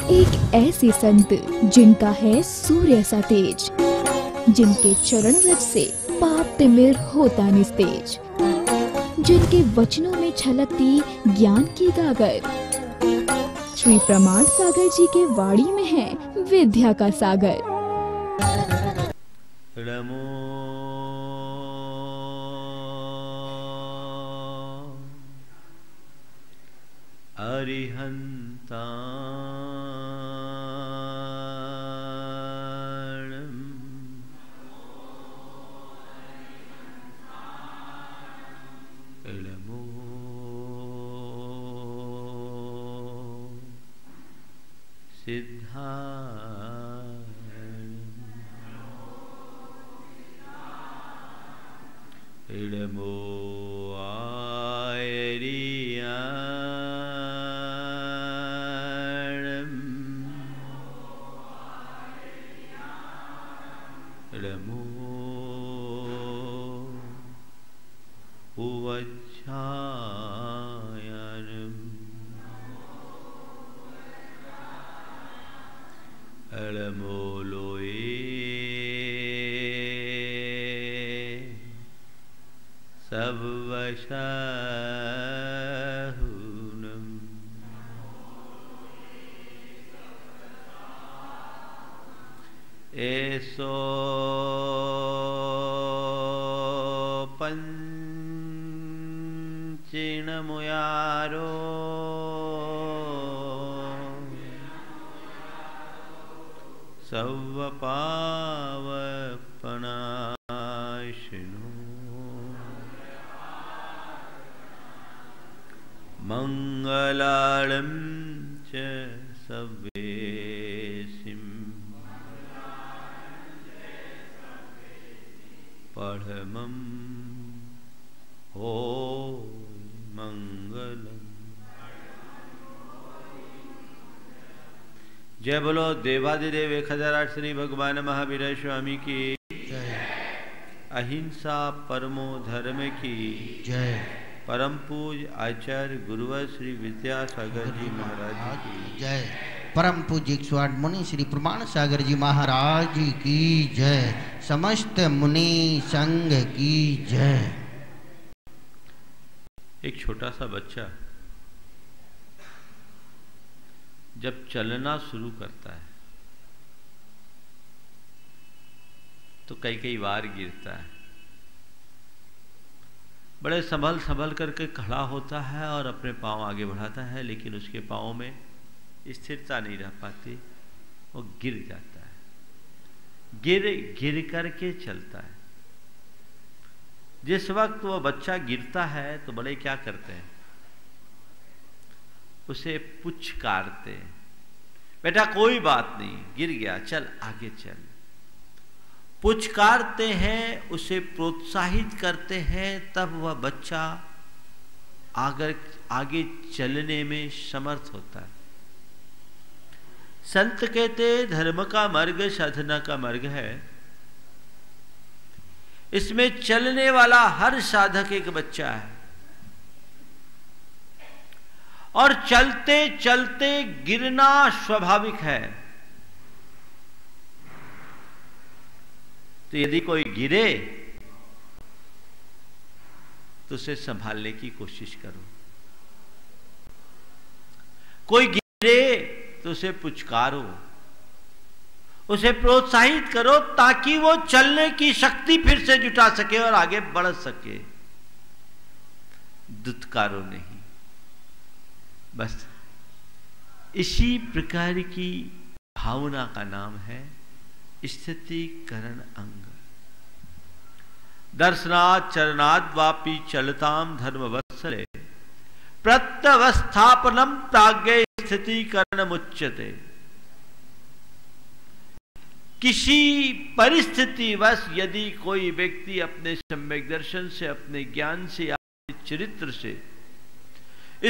एक ऐसे संत जिनका है सूर्य सा तेज, जिनके चरण रज से पाप तिमिर होता निस्तेज, जिनके वचनों में छलकती ज्ञान की गागर। श्री प्रमाण सागर जी के वाणी में है विद्या का सागर। नमो अरिहंता इडमो आयरियाणम इडमो उवच्छायनम इडमो सर्वशहुनम एसो पंचिनमुयारो सर्वपावपनाशिनो मंगलालम च सवेसिम परमं हो मंगलम। जय बोलो देवादिदेव 1008 श्री भगवान महावीर स्वामी की जय। अहिंसा परमो धर्म की जय। परम पूज आचार्य गुरुवर श्री विद्यासागर जी महाराज की जय। परम पूज्य 108 मुनि श्री प्रमाण सागर जी महाराज की जय। समस्त मुनि संघ की जय। एक छोटा सा बच्चा जब चलना शुरू करता है तो कई कई बार गिरता है, बड़े संभल संभल करके खड़ा होता है और अपने पांव आगे बढ़ाता है, लेकिन उसके पांव में स्थिरता नहीं रह पाती, वो गिर जाता है। गिर करके चलता है। जिस वक्त वो बच्चा गिरता है तो बड़े क्या करते हैं, उसे पुचकारते हैं, बेटा कोई बात नहीं, गिर गया, चल आगे चल। पुचकारते हैं, उसे प्रोत्साहित करते हैं, तब वह बच्चा आगे चलने में समर्थ होता है। संत कहते धर्म का मार्ग साधना का मार्ग है, इसमें चलने वाला हर साधक एक बच्चा है और चलते चलते गिरना स्वाभाविक है। तो यदि कोई गिरे तो उसे संभालने की कोशिश करो, कोई गिरे तो उसे पुचकारो, उसे प्रोत्साहित करो ताकि वो चलने की शक्ति फिर से जुटा सके और आगे बढ़ सके। दुत्कारो नहीं। बस इसी प्रकार की भावना का नाम है स्थितिकरण अंग। दर्शनात् चरणाद् वापि चलताम धर्म वत्सले प्रत्यवस्थापनम प्राज्ञ स्थितिकरण मुच्यते। किसी परिस्थिति वश यदि कोई व्यक्ति अपने सम्यक दर्शन से, अपने ज्ञान से, अपने चरित्र से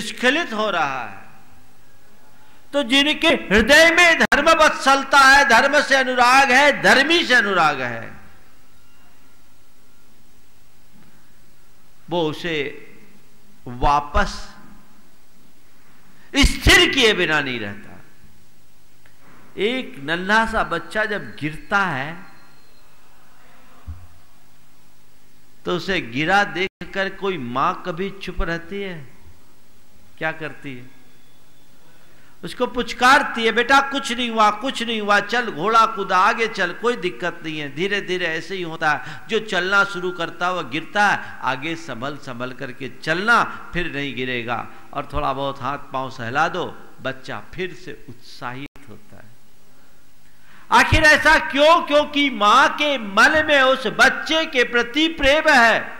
स्खलित हो रहा है, तो जिनके हृदय में धर्म वत्सलता है, धर्म से अनुराग है, धर्मी से अनुराग है, वो उसे वापस स्थिर किए बिना नहीं रहता। एक नन्हा सा बच्चा जब गिरता है तो उसे गिरा देखकर कोई मां कभी चुप रहती है? क्या करती है? उसको पुचकारती है, बेटा कुछ नहीं हुआ, कुछ नहीं हुआ, चल घोड़ा कूदा, आगे चल, कोई दिक्कत नहीं है। धीरे धीरे ऐसे ही होता है, जो चलना शुरू करता है वह गिरता है, आगे संभल संभल करके चलना, फिर नहीं गिरेगा। और थोड़ा बहुत हाथ पांव सहला दो, बच्चा फिर से उत्साहित होता है। आखिर ऐसा क्यों? क्योंकि मां के मन में उस बच्चे के प्रति प्रेम है।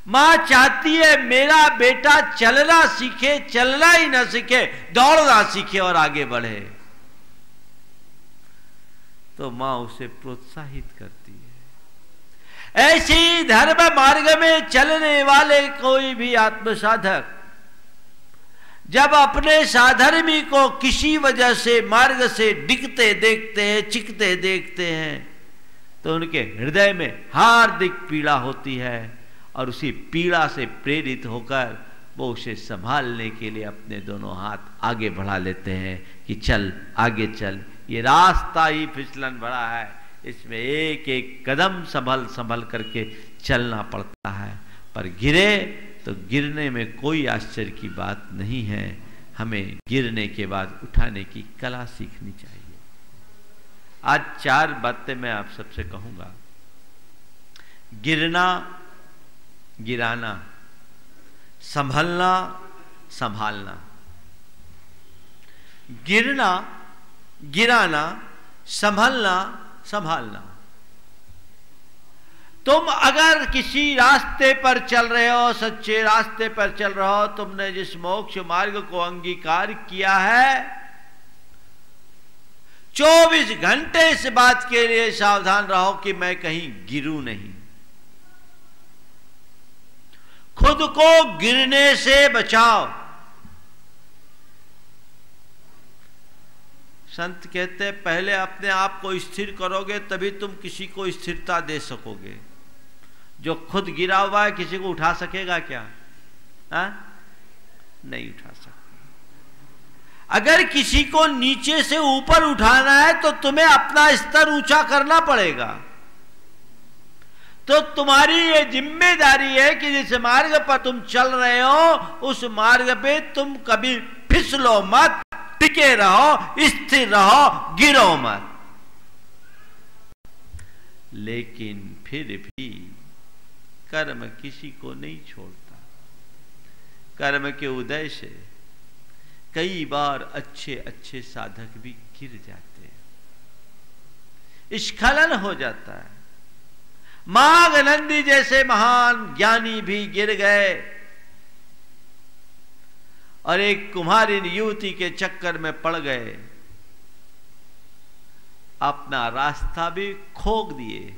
मां चाहती है मेरा बेटा चलना सीखे, चलना ही ना सीखे, दौड़ना सीखे और आगे बढ़े। तो मां उसे प्रोत्साहित करती है। ऐसे ही धर्म मार्ग में चलने वाले कोई भी आत्मसाधक जब अपने साधर्मी को किसी वजह से मार्ग से डिगते देखते हैं, चिकते देखते हैं, तो उनके हृदय में हार्दिक पीड़ा होती है और उसी पीड़ा से प्रेरित होकर वो उसे संभालने के लिए अपने दोनों हाथ आगे बढ़ा लेते हैं कि चल आगे चल। ये रास्ता ही फिसलन भरा है, इसमें एक एक कदम संभल संभल करके चलना पड़ता है। पर गिरे तो गिरने में कोई आश्चर्य की बात नहीं है। हमें गिरने के बाद उठाने की कला सीखनी चाहिए। आज 4 बातें मैं आप सबसे कहूंगा। गिरना, गिराना, संभलना, संभालना। गिरना, गिराना, संभलना, संभालना। तुम अगर किसी रास्ते पर चल रहे हो, सच्चे रास्ते पर चल रहे हो, तुमने जिस मोक्ष मार्ग को अंगीकार किया है, 24 घंटे इस बात के लिए सावधान रहो कि मैं कहीं गिरूं नहीं। खुद को गिरने से बचाओ। संत कहते हैं पहले अपने आप को स्थिर करोगे तभी तुम किसी को स्थिरता दे सकोगे। जो खुद गिरा हुआ है किसी को उठा सकेगा क्या? नहीं उठा सकता। अगर किसी को नीचे से ऊपर उठाना है तो तुम्हें अपना स्तर ऊंचा करना पड़ेगा। तो तुम्हारी ये जिम्मेदारी है कि जिस मार्ग पर तुम चल रहे हो उस मार्ग पे तुम कभी फिसलो मत, टिके रहो, स्थिर रहो, गिरो मत। लेकिन फिर भी कर्म किसी को नहीं छोड़ता। कर्म के उदय से कई बार अच्छे अच्छे साधक भी गिर जाते हैं, स्खलन हो जाता है। माघनंदी जैसे महान ज्ञानी भी गिर गए और एक कुम्हारिन युवती के चक्कर में पड़ गए, अपना रास्ता भी खोक दिए।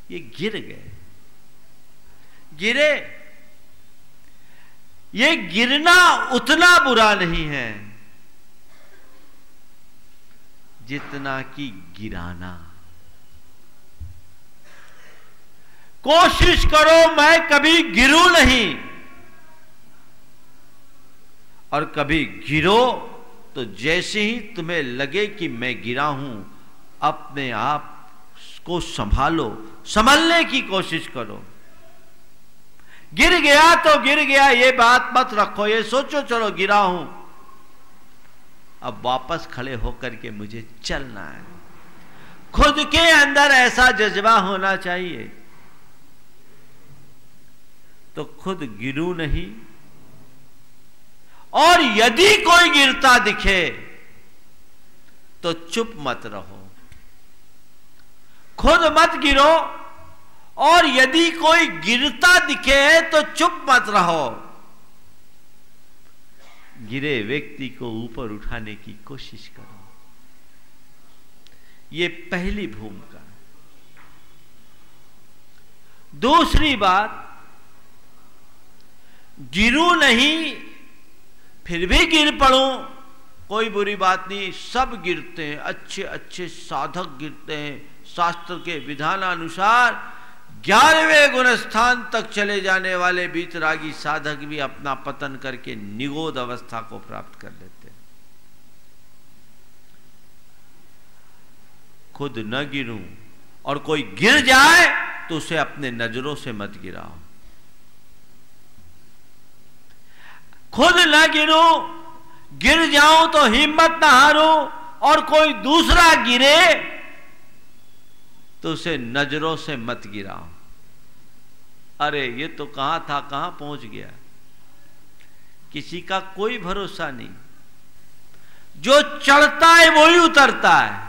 ये गिर गए, गिरे। ये गिरना उतना बुरा नहीं है जितना कि गिराना। कोशिश करो मैं कभी गिरूं नहीं, और कभी गिरो तो जैसे ही तुम्हें लगे कि मैं गिरा हूं, अपने आप को संभालो, संभलने की कोशिश करो। गिर गया तो गिर गया, ये बात मत रखो, ये सोचो चलो गिरा हूं, अब वापस खड़े होकर के मुझे चलना है। खुद के अंदर ऐसा जज्बा होना चाहिए। तो खुद गिरूं नहीं, और यदि कोई गिरता दिखे तो चुप मत रहो। खुद मत गिरो, और यदि कोई गिरता दिखे तो चुप मत रहो। गिरे व्यक्ति को ऊपर उठाने की कोशिश करो। ये पहली भूमिका। दूसरी बात, गिरूं नहीं फिर भी गिर पड़ूं, कोई बुरी बात नहीं। सब गिरते हैं, अच्छे अच्छे साधक गिरते हैं। शास्त्र के विधानानुसार 11वें गुण स्थान तक चले जाने वाले बीतरागी साधक भी अपना पतन करके निगोद अवस्था को प्राप्त कर लेते हैं। खुद न गिरूं और कोई गिर जाए तो उसे अपने नजरों से मत गिराओ। खुद न गिरूं, गिर जाऊं तो हिम्मत ना हारूं, और कोई दूसरा गिरे तो उसे नजरों से मत गिराओ। अरे ये तो कहां था कहां पहुंच गया। किसी का कोई भरोसा नहीं, जो चढ़ता है वही उतरता है,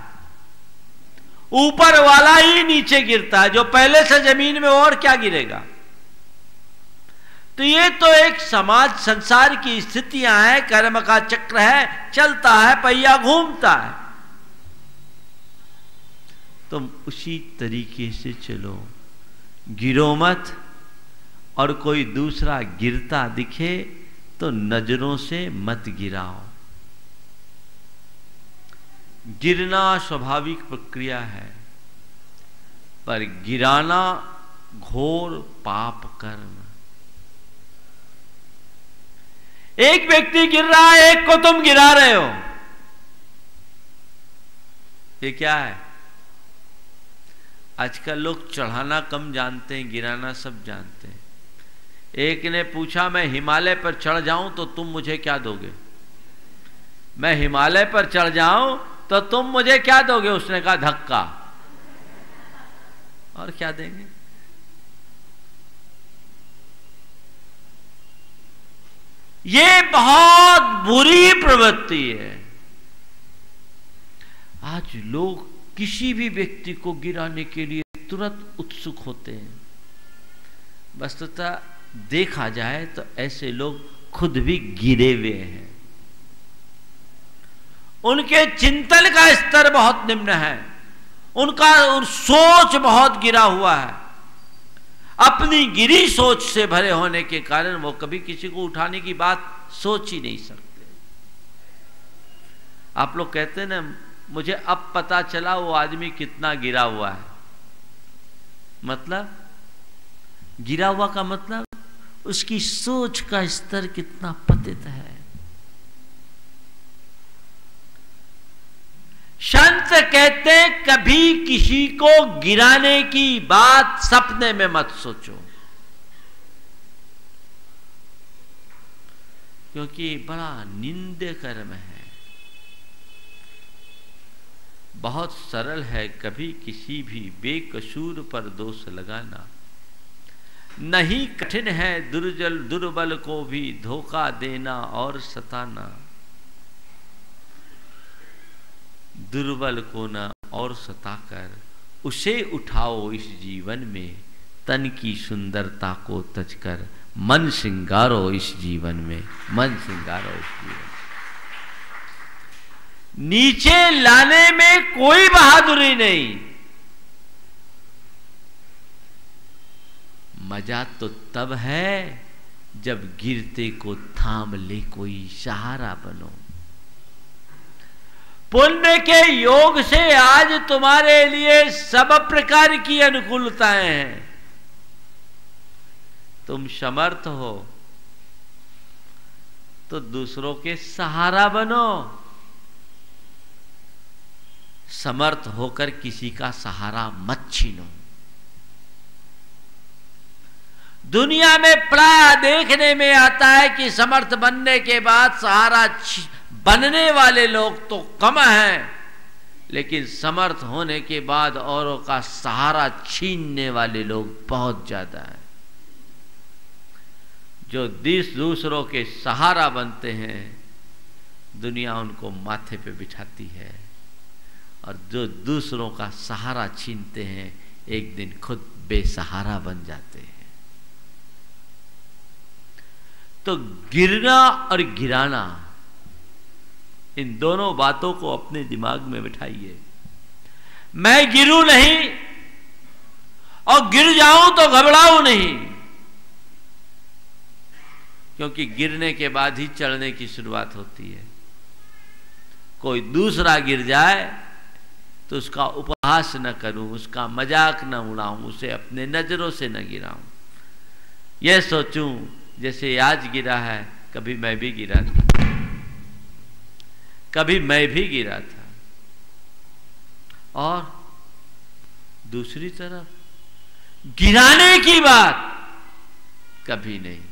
ऊपर वाला ही नीचे गिरता है, जो पहले से जमीन में और क्या गिरेगा। तो ये तो एक समाज संसार की स्थितियां हैं, कर्म का चक्र है, चलता है, पहिया घूमता है। तुम उसी तरीके से चलो, गिरो मत, और कोई दूसरा गिरता दिखे तो नजरों से मत गिराओ। गिरना स्वाभाविक प्रक्रिया है, पर गिराना घोर पाप कर्म। एक व्यक्ति गिर रहा है, एक को तुम गिरा रहे हो, ये क्या है? आजकल लोग चढ़ाना कम जानते हैं, गिराना सब जानते हैं। एक ने पूछा, मैं हिमालय पर चढ़ जाऊं तो तुम मुझे क्या दोगे? मैं हिमालय पर चढ़ जाऊं तो तुम मुझे क्या दोगे? उसने कहा धक्का। और क्या देंगे? ये बहुत बुरी प्रवृत्ति है। आज लोग किसी भी व्यक्ति को गिराने के लिए तुरंत उत्सुक होते हैं। वस्तुतः देखा जाए तो ऐसे लोग खुद भी गिरे हुए हैं। उनके चिंतन का स्तर बहुत निम्न है, उनका सोच बहुत गिरा हुआ है। अपनी गिरी सोच से भरे होने के कारण वो कभी किसी को उठाने की बात सोच ही नहीं सकते। आप लोग कहते हैं ना, मुझे अब पता चला वो आदमी कितना गिरा हुआ है। मतलब गिरा हुआ का मतलब उसकी सोच का स्तर कितना पतित है। संत कहते हैं कभी किसी को गिराने की बात सपने में मत सोचो, क्योंकि बड़ा निंद्य कर्म है। बहुत सरल है कभी किसी भी बेकसूर पर दोष लगाना, नहीं कठिन है दुर्बल को भी धोखा देना और सताना। दुर्बल को न और सताकर उसे उठाओ इस जीवन में, तन की सुंदरता को तजकर मन सिंगारो इस जीवन में, मन सिंगारो इस जीवन में। नीचे लाने में कोई बहादुरी नहीं, मजा तो तब है जब गिरते को थाम ले कोई, सहारा बनो। पुण्य के योग से आज तुम्हारे लिए सब प्रकार की अनुकूलताएं हैं। तुम समर्थ हो तो दूसरों के सहारा बनो, समर्थ होकर किसी का सहारा मत छीनो। दुनिया में प्राय देखने में आता है कि समर्थ बनने के बाद सहारा बनने वाले लोग तो कम हैं, लेकिन समर्थ होने के बाद औरों का सहारा छीनने वाले लोग बहुत ज्यादा हैं। जो दूसरों के सहारा बनते हैं, दुनिया उनको माथे पे बिठाती है, और जो दूसरों का सहारा छीनते हैं, एक दिन खुद बेसहारा बन जाते हैं। तो गिरना और गिराना, इन दोनों बातों को अपने दिमाग में बिठाइए। मैं गिरूं नहीं और गिर जाऊं तो घबराऊं नहीं, क्योंकि गिरने के बाद ही चढ़ने की शुरुआत होती है। कोई दूसरा गिर जाए तो उसका उपहास न करूं, उसका मजाक न उड़ाऊं, उसे अपने नजरों से न गिराऊं। यह सोचूं जैसे आज गिरा है, कभी मैं भी गिरा था, कभी मैं भी गिरा था, और दूसरी तरफ गिराने की बात कभी नहीं।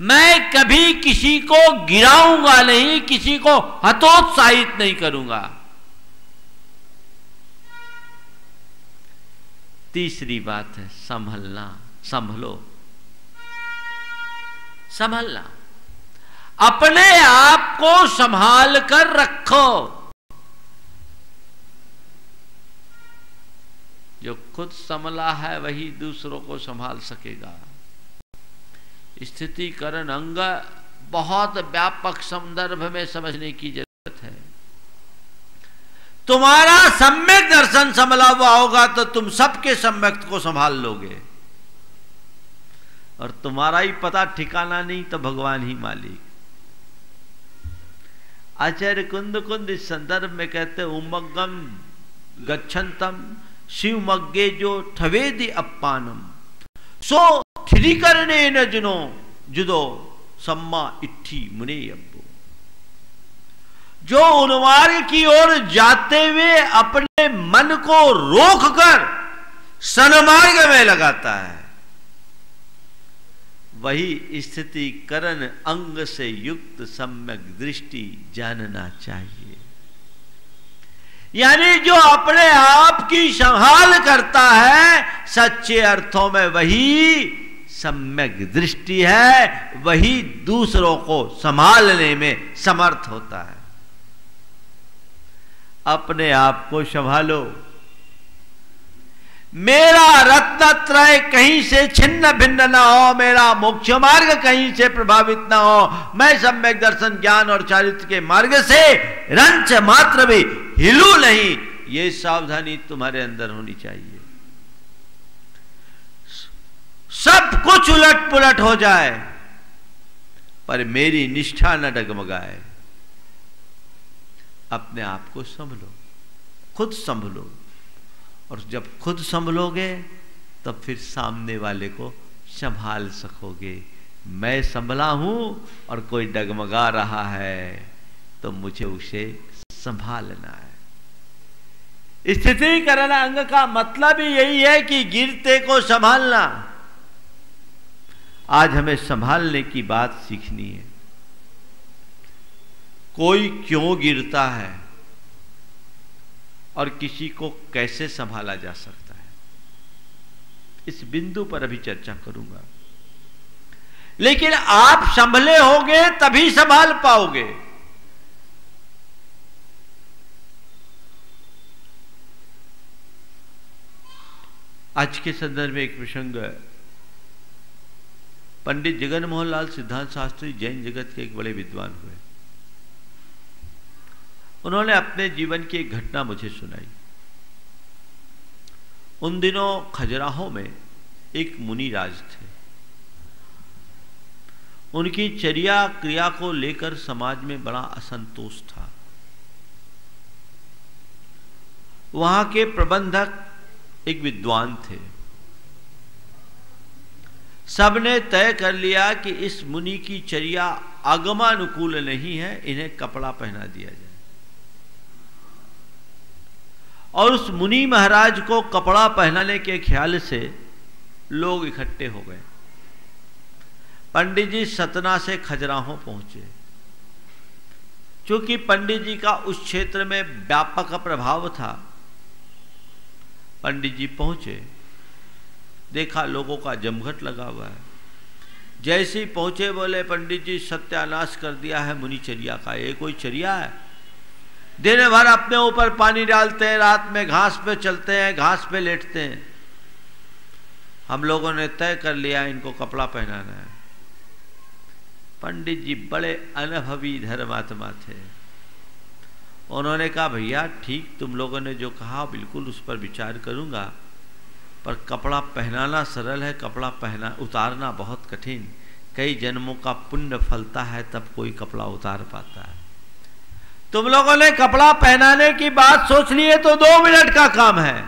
मैं कभी किसी को गिराऊंगा नहीं, किसी को हतोत्साहित नहीं करूंगा। तीसरी बात है संभलना, संभलो, संभलना, अपने आप को संभाल कर रखो। जो खुद संभला है वही दूसरों को संभाल सकेगा। स्थितिकरण अंग बहुत व्यापक संदर्भ में समझने की जरूरत है। तुम्हारा सम्यक दर्शन संभला हुआ होगा तो तुम सबके सम्यक को संभाल लोगे, और तुम्हारा ही पता ठिकाना नहीं तो भगवान ही मालिक। आचार्य कुंद इस संदर्भ में कहते उमग्गम गच्छन्तम शिवमग्गे जो ठवेदि अप्पानम सो थिरीकरणे न जुनो जुदो सम्मा इट्ठी मुने अब्बो। जो उन्मार्ग की ओर जाते हुए अपने मन को रोककर सन्मार्ग में लगाता है, वही स्थिति करण अंग से युक्त सम्यक दृष्टि जानना चाहिए। यानी जो अपने आप की संभाल करता है, सच्चे अर्थों में वही सम्यक दृष्टि है, वही दूसरों को संभालने में समर्थ होता है। अपने आप को संभालो। मेरा रत्नत्रय कहीं से छिन्न भिन्न ना हो, मेरा मोक्ष मार्ग कहीं से प्रभावित ना हो, मैं सम्यक दर्शन ज्ञान और चारित्र के मार्ग से रंच मात्र भी हिलू नहीं, ये सावधानी तुम्हारे अंदर होनी चाहिए। सब कुछ उलट पुलट हो जाए पर मेरी निष्ठा न डगमगाए। अपने आप को संभलो, खुद संभलो, और जब खुद संभलोगे तब फिर सामने वाले को संभाल सकोगे। मैं संभला हूं और कोई डगमगा रहा है तो मुझे उसे संभालना है। स्थितिकरण अंग का मतलब ही यही है कि गिरते को संभालना। आज हमें संभालने की बात सीखनी है। कोई क्यों गिरता है और किसी को कैसे संभाला जा सकता है, इस बिंदु पर अभी चर्चा करूंगा। लेकिन आप संभले होंगे तभी संभाल पाओगे। आज के संदर्भ में एक प्रसंग, पंडित जगन मोहन लाल सिद्धांत शास्त्री जैन जगत के एक बड़े विद्वान हुए। उन्होंने अपने जीवन की एक घटना मुझे सुनाई। उन दिनों खजुराहो में एक मुनिराज थे। उनकी चर्या क्रिया को लेकर समाज में बड़ा असंतोष था। वहां के प्रबंधक एक विद्वान थे। सबने तय कर लिया कि इस मुनि की चर्या आगमानुकूल नहीं है, इन्हें कपड़ा पहना दिया जाए। और उस मुनि महाराज को कपड़ा पहनाने के ख्याल से लोग इकट्ठे हो गए। पंडित जी सतना से खजुराहो पहुंचे। चूंकि पंडित जी का उस क्षेत्र में व्यापक प्रभाव था, पंडित जी पहुंचे, देखा लोगों का जमघट लगा हुआ है। जैसे ही पहुंचे बोले, पंडित जी सत्यानाश कर दिया है मुनिचर्या का। ये कोई चर्या है? दिन भर अपने ऊपर पानी डालते हैं, रात में घास पे चलते हैं, घास पे लेटते हैं। हम लोगों ने तय कर लिया इनको कपड़ा पहनाना है। पंडित जी बड़े अनुभवी धर्मात्मा थे। उन्होंने कहा, भैया ठीक तुम लोगों ने जो कहा बिल्कुल उस पर विचार करूंगा, पर कपड़ा पहनाना सरल है, कपड़ा उतारना बहुत कठिन। कई जन्मों का पुण्य फलता है तब कोई कपड़ा उतार पाता है। तुम लोगों ने कपड़ा पहनाने की बात सोच ली है तो 2 मिनट का काम है,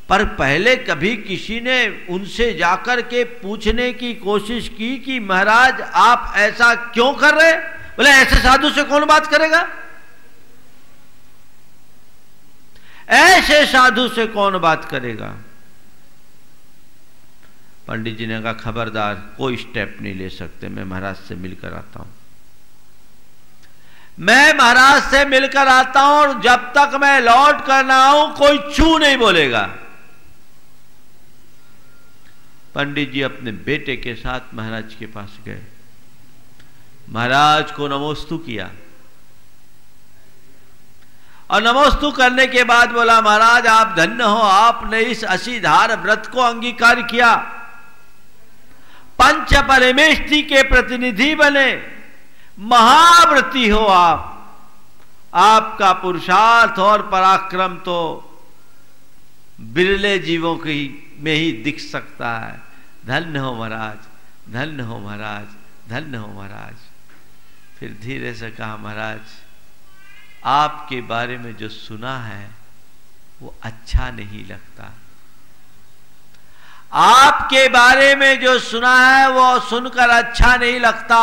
पर पहले कभी किसी ने उनसे जाकर के पूछने की कोशिश की कि महाराज आप ऐसा क्यों कर रहे? बोले ऐसे साधु से कौन बात करेगा, ऐसे साधु से कौन बात करेगा? पंडित जी ने कहा खबरदार, कोई स्टेप नहीं ले सकते, मैं महाराज से मिलकर आता हूं। मैं महाराज से मिलकर आता हूं और जब तक मैं लौट कर ना आऊं कोई चू नहीं बोलेगा। पंडित जी अपने बेटे के साथ महाराज के पास गए, महाराज को नमोस्तु किया और नमोस्तु करने के बाद बोला, महाराज आप धन्य हो, आपने इस असीधार व्रत को अंगीकार किया, पंच परमेष्टि के प्रतिनिधि बने, महाव्रती हो आप। आपका पुरुषार्थ और पराक्रम तो बिरले जीवों की में ही दिख सकता है। धन्य हो महाराज, धन्य हो महाराज, धन्य हो महाराज। फिर धीरे से कहा, महाराज आपके बारे में जो सुना है वो अच्छा नहीं लगता। आपके बारे में जो सुना है वो सुनकर अच्छा नहीं लगता।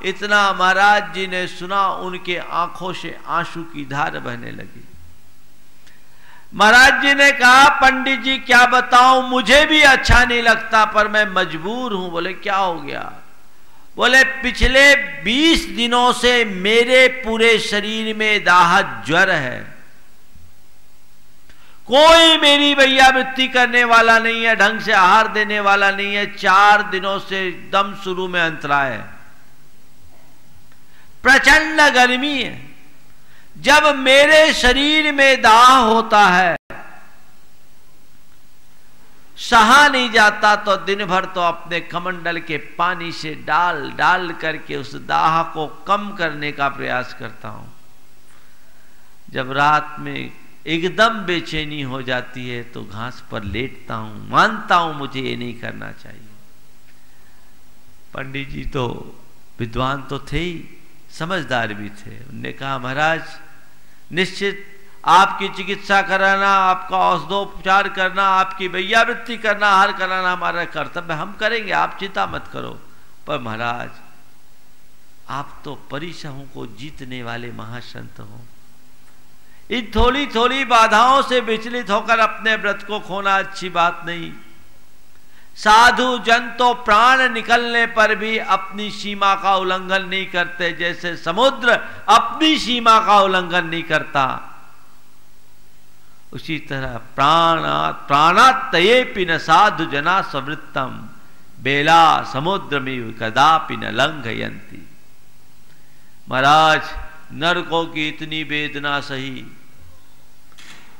इतना महाराज जी ने सुना, उनके आंखों से आंसू की धार बहने लगी। महाराज जी ने कहा, पंडित जी क्या बताऊं, मुझे भी अच्छा नहीं लगता पर मैं मजबूर हूं। बोले क्या हो गया? बोले पिछले 20 दिनों से मेरे पूरे शरीर में दाहक ज्वर है, कोई मेरी वैयावृत्ति करने वाला नहीं है, ढंग से आहार देने वाला नहीं है। 4 दिनों से दम शुरू में अंतराय है, प्रचंड गर्मी है। जब मेरे शरीर में दाह होता है, सहा नहीं जाता, तो दिन भर तो अपने कमंडल के पानी से डाल डाल करके उस दाह को कम करने का प्रयास करता हूं। जब रात में एकदम बेचैनी हो जाती है तो घास पर लेटता हूं, मानता हूं मुझे ये नहीं करना चाहिए। पंडित जी तो विद्वान तो थे ही, समझदार भी थे। उन्होंने कहा, महाराज निश्चित आपकी चिकित्सा कराना, आपका औषधोपचार करना, आपकी वैयावृत्ति करना, आहार कराना हमारा कर्तव्य, हम करेंगे, आप चिंता मत करो। पर महाराज आप तो परिसहों को जीतने वाले महासंत हो, इन थोड़ी थोड़ी बाधाओं से विचलित होकर अपने व्रत को खोना अच्छी बात नहीं। साधु जन तो प्राण निकलने पर भी अपनी सीमा का उल्लंघन नहीं करते, जैसे समुद्र अपनी सीमा का उल्लंघन नहीं करता, उसी तरह प्राणात्तये पिन साधु जना स्ववृत्तम बेला समुद्र में कदापि न लंघयंती। महाराज नरकों की इतनी वेदना सही,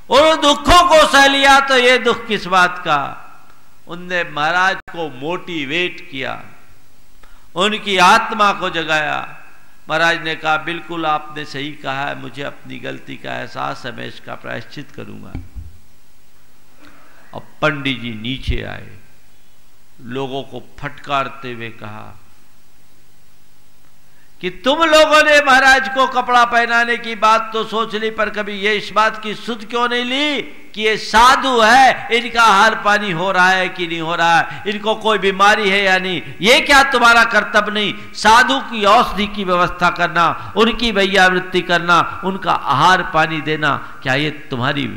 उन दुखों को सह लिया, तो ये दुख किस बात का? उनने महाराज को मोटिवेट किया, उनकी आत्मा को जगाया। महाराज ने कहा, बिल्कुल आपने सही कहा है, मुझे अपनी गलती का एहसास है, मैं इसका प्रायश्चित करूंगा। और पंडित जी नीचे आए, लोगों को फटकारते हुए कहा कि तुम लोगों ने महाराज को कपड़ा पहनाने की बात तो सोच ली, पर कभी ये इस बात की सुध क्यों नहीं ली कि ये साधु है, इनका आहार पानी हो रहा है कि नहीं हो रहा है, इनको कोई बीमारी है या नहीं? ये क्या तुम्हारा कर्तव्य नहीं? साधु की औषधि की व्यवस्था करना, उनकी वैयावृत्ति करना, उनका आहार पानी देना, क्या ये तुम्हारी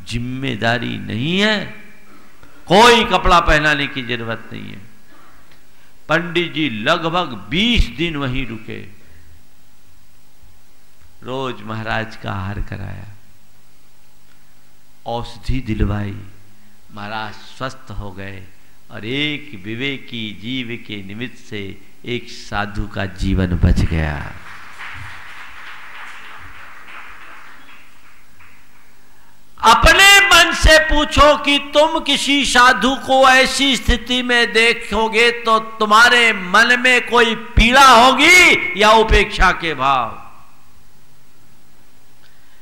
जिम्मेदारी नहीं है? कोई कपड़ा पहनाने की जरूरत नहीं है। पंडित जी लगभग 20 दिन वहीं रुके, रोज महाराज का आहार कराया, औषधि दिलवाई, महाराज स्वस्थ हो गए और एक विवेकी जीव के निमित्त से एक साधु का जीवन बच गया। अपने मन से पूछो कि तुम किसी साधु को ऐसी स्थिति में देखोगे तो तुम्हारे मन में कोई पीड़ा होगी या उपेक्षा के भाव?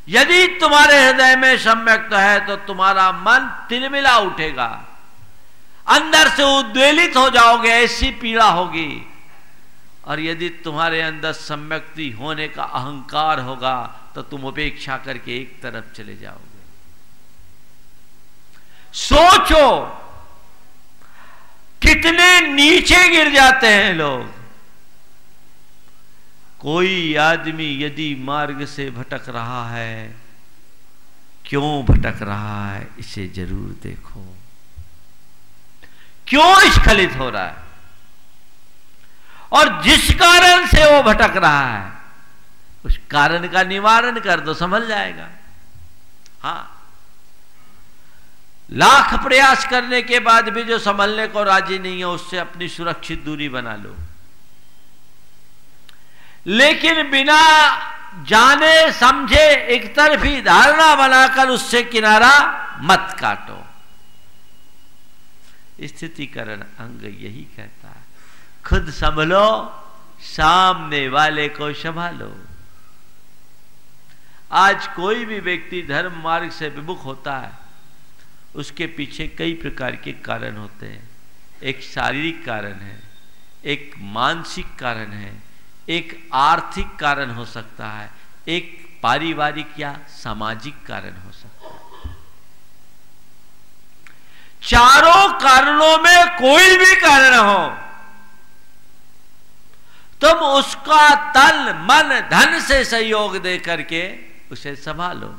यदि तुम्हारे हृदय में सम्यक्त है तो तुम्हारा मन तिलमिला उठेगा, अंदर से उद्वेलित हो जाओगे, ऐसी पीड़ा होगी। और यदि तुम्हारे अंदर सम्यक्ति होने का अहंकार होगा तो तुम उपेक्षा करके एक तरफ चले जाओगे। सोचो कितने नीचे गिर जाते हैं लोग। कोई आदमी यदि मार्ग से भटक रहा है, क्यों भटक रहा है, इसे जरूर देखो। क्यों स्खलित हो रहा है और जिस कारण से वो भटक रहा है उस कारण का निवारण कर दो, समझ जाएगा। हाँ, लाख प्रयास करने के बाद भी जो संभलने को राजी नहीं है उससे अपनी सुरक्षित दूरी बना लो, लेकिन बिना जाने समझे एक तरफी धारणा बनाकर उससे किनारा मत काटो। स्थितिकरण अंग यही कहता है, खुद संभलो, सामने वाले को संभालो। आज कोई भी व्यक्ति धर्म मार्ग से विमुख होता है, उसके पीछे कई प्रकार के कारण होते हैं। एक शारीरिक कारण है, एक मानसिक कारण है, एक आर्थिक कारण हो सकता है, एक पारिवारिक या सामाजिक कारण हो सकता है। चारों कारणों में कोई भी कारण हो, तुम उसका तन मन धन से सहयोग दे करके उसे संभालो।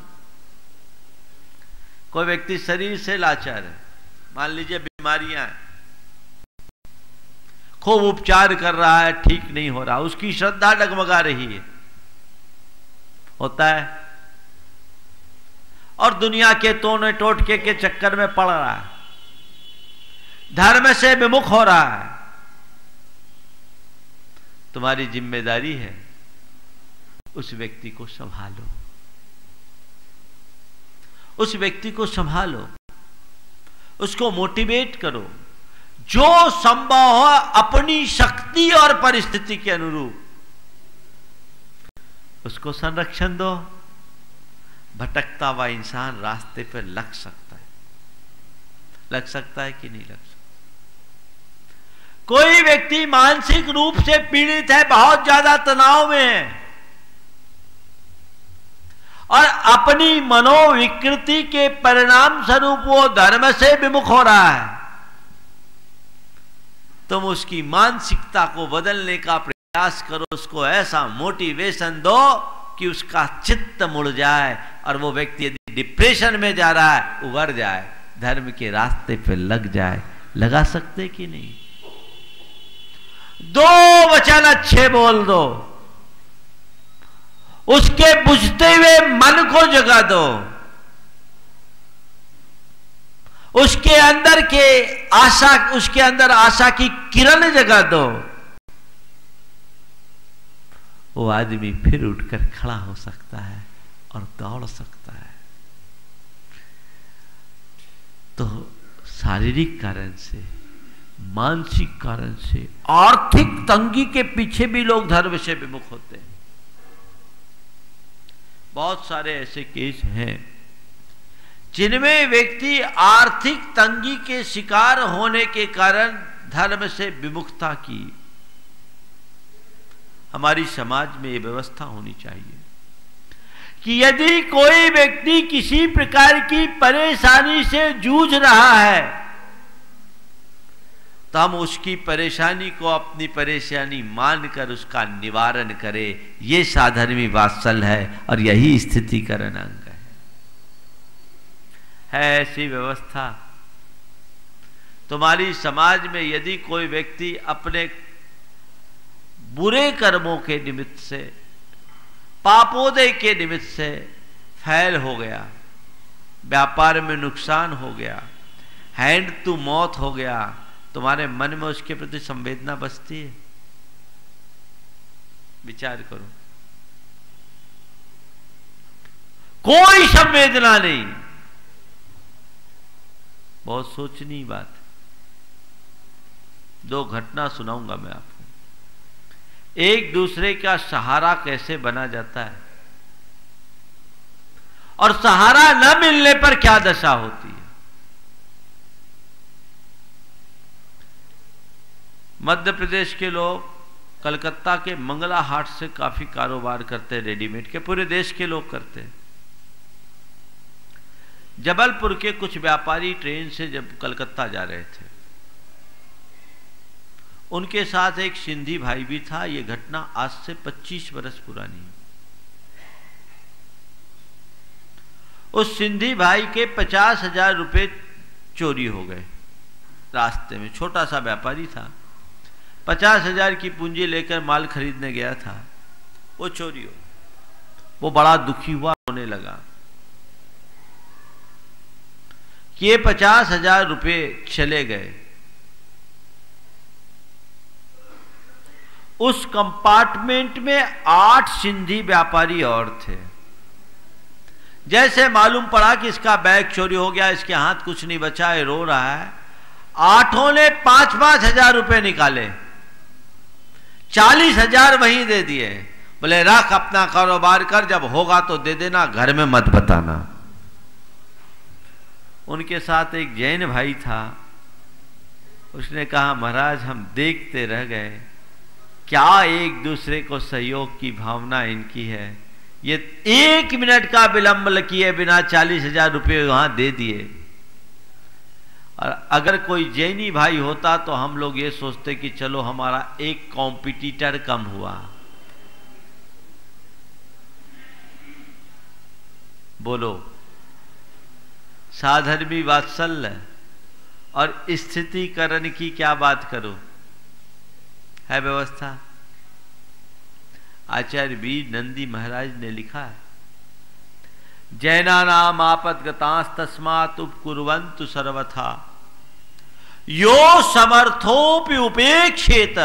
कोई व्यक्ति शरीर से लाचार है, मान लीजिए बीमारियां हैं, खूब उपचार कर रहा है, ठीक नहीं हो रहा, उसकी श्रद्धा डगमगा रही है, होता है, और दुनिया के तोने टोटके के चक्कर में पड़ रहा है, धर्म से विमुख हो रहा है। तुम्हारी जिम्मेदारी है उस व्यक्ति को संभालो, उस व्यक्ति को संभालो, उसको मोटिवेट करो, जो संभव हो अपनी शक्ति और परिस्थिति के अनुरूप उसको संरक्षण दो। भटकता हुआ इंसान रास्ते पर लग सकता है कि नहीं लग सकता। कोई व्यक्ति मानसिक रूप से पीड़ित है, बहुत ज्यादा तनाव में है और अपनी मनोविकृति के परिणाम स्वरूप वो धर्म से विमुख हो रहा है, तुम उसकी मानसिकता को बदलने का प्रयास करो, उसको ऐसा मोटिवेशन दो कि उसका चित्त मुड़ जाए और वो व्यक्ति यदि डिप्रेशन में जा रहा है उबर जाए, धर्म के रास्ते पे लग जाए। लगा सकते कि नहीं? दो वचन अच्छे बोल दो, उसके बुझते हुए मन को जगा दो, उसके अंदर आशा की किरण जगा दो, वो आदमी फिर उठकर खड़ा हो सकता है और दौड़ सकता है। तो शारीरिक कारण से, मानसिक कारण से, आर्थिक तंगी के पीछे भी लोग धर्म से विमुख होते हैं। बहुत सारे ऐसे केस हैं जिनमें व्यक्ति आर्थिक तंगी के शिकार होने के कारण धर्म से विमुखता की। हमारी समाज में यह व्यवस्था होनी चाहिए कि यदि कोई व्यक्ति किसी प्रकार की परेशानी से जूझ रहा है तो हम उसकी परेशानी को अपनी परेशानी मानकर उसका निवारण करें। यह साधर्मी वात्सल्य है और यही स्थितिकरण अंग है ऐसी व्यवस्था। तुम्हारी समाज में यदि कोई व्यक्ति अपने बुरे कर्मों के निमित्त से, पापोदय के निमित्त से फैल हो गया, व्यापार में नुकसान हो गया, हैंड टू मौत हो गया, तुम्हारे मन में उसके प्रति संवेदना बसती है? विचार करो। कोई संवेदना नहीं। बहुत सोचनीय बात है। दो घटना सुनाऊंगा मैं आपको। एक दूसरे का सहारा कैसे बना जाता है और सहारा न मिलने पर क्या दशा होती है। मध्य प्रदेश के लोग कलकत्ता के मंगला हाट से काफी कारोबार करते हैं, रेडीमेड के, पूरे देश के लोग करते हैं। जबलपुर के कुछ व्यापारी ट्रेन से जब कलकत्ता जा रहे थे, उनके साथ एक सिंधी भाई भी था। यह घटना आज से 25 वर्ष पुरानी है। उस सिंधी भाई के 50,000 रुपये चोरी हो गए रास्ते में। छोटा सा व्यापारी था, 50,000 की पूंजी लेकर माल खरीदने गया था, वो चोरी हो। वो बड़ा दुखी हुआ, रोने लगा कि ये 50,000 रुपये चले गए। उस कंपार्टमेंट में 8 सिंधी व्यापारी और थे। जैसे मालूम पड़ा कि इसका बैग चोरी हो गया, इसके हाथ कुछ नहीं बचा है, रो रहा है, 8 ने 5-5 हजार रुपए निकाले, 40,000 वहीं दे दिए। बोले रख, अपना कारोबार कर, जब होगा तो दे देना, घर में मत बताना। उनके साथ एक जैन भाई था, उसने कहा महाराज हम देखते रह गए, क्या एक दूसरे को सहयोग की भावना इनकी है। ये 1 मिनट का विलंब किए बिना 40,000 रुपये वहां दे दिए। और अगर कोई जैनी भाई होता तो हम लोग ये सोचते कि चलो हमारा एक कॉम्पिटिटर कम हुआ। बोलो, साधर्मी वात्सल्य और स्थितिकरण की क्या बात करो, है व्यवस्था। आचार्य वीर नंदी महाराज ने लिखा है, जैना नाम आपदगतांस तस्मात् उपकुर्वन्तु सर्वथा यो समर्थोपि उपेक्षेत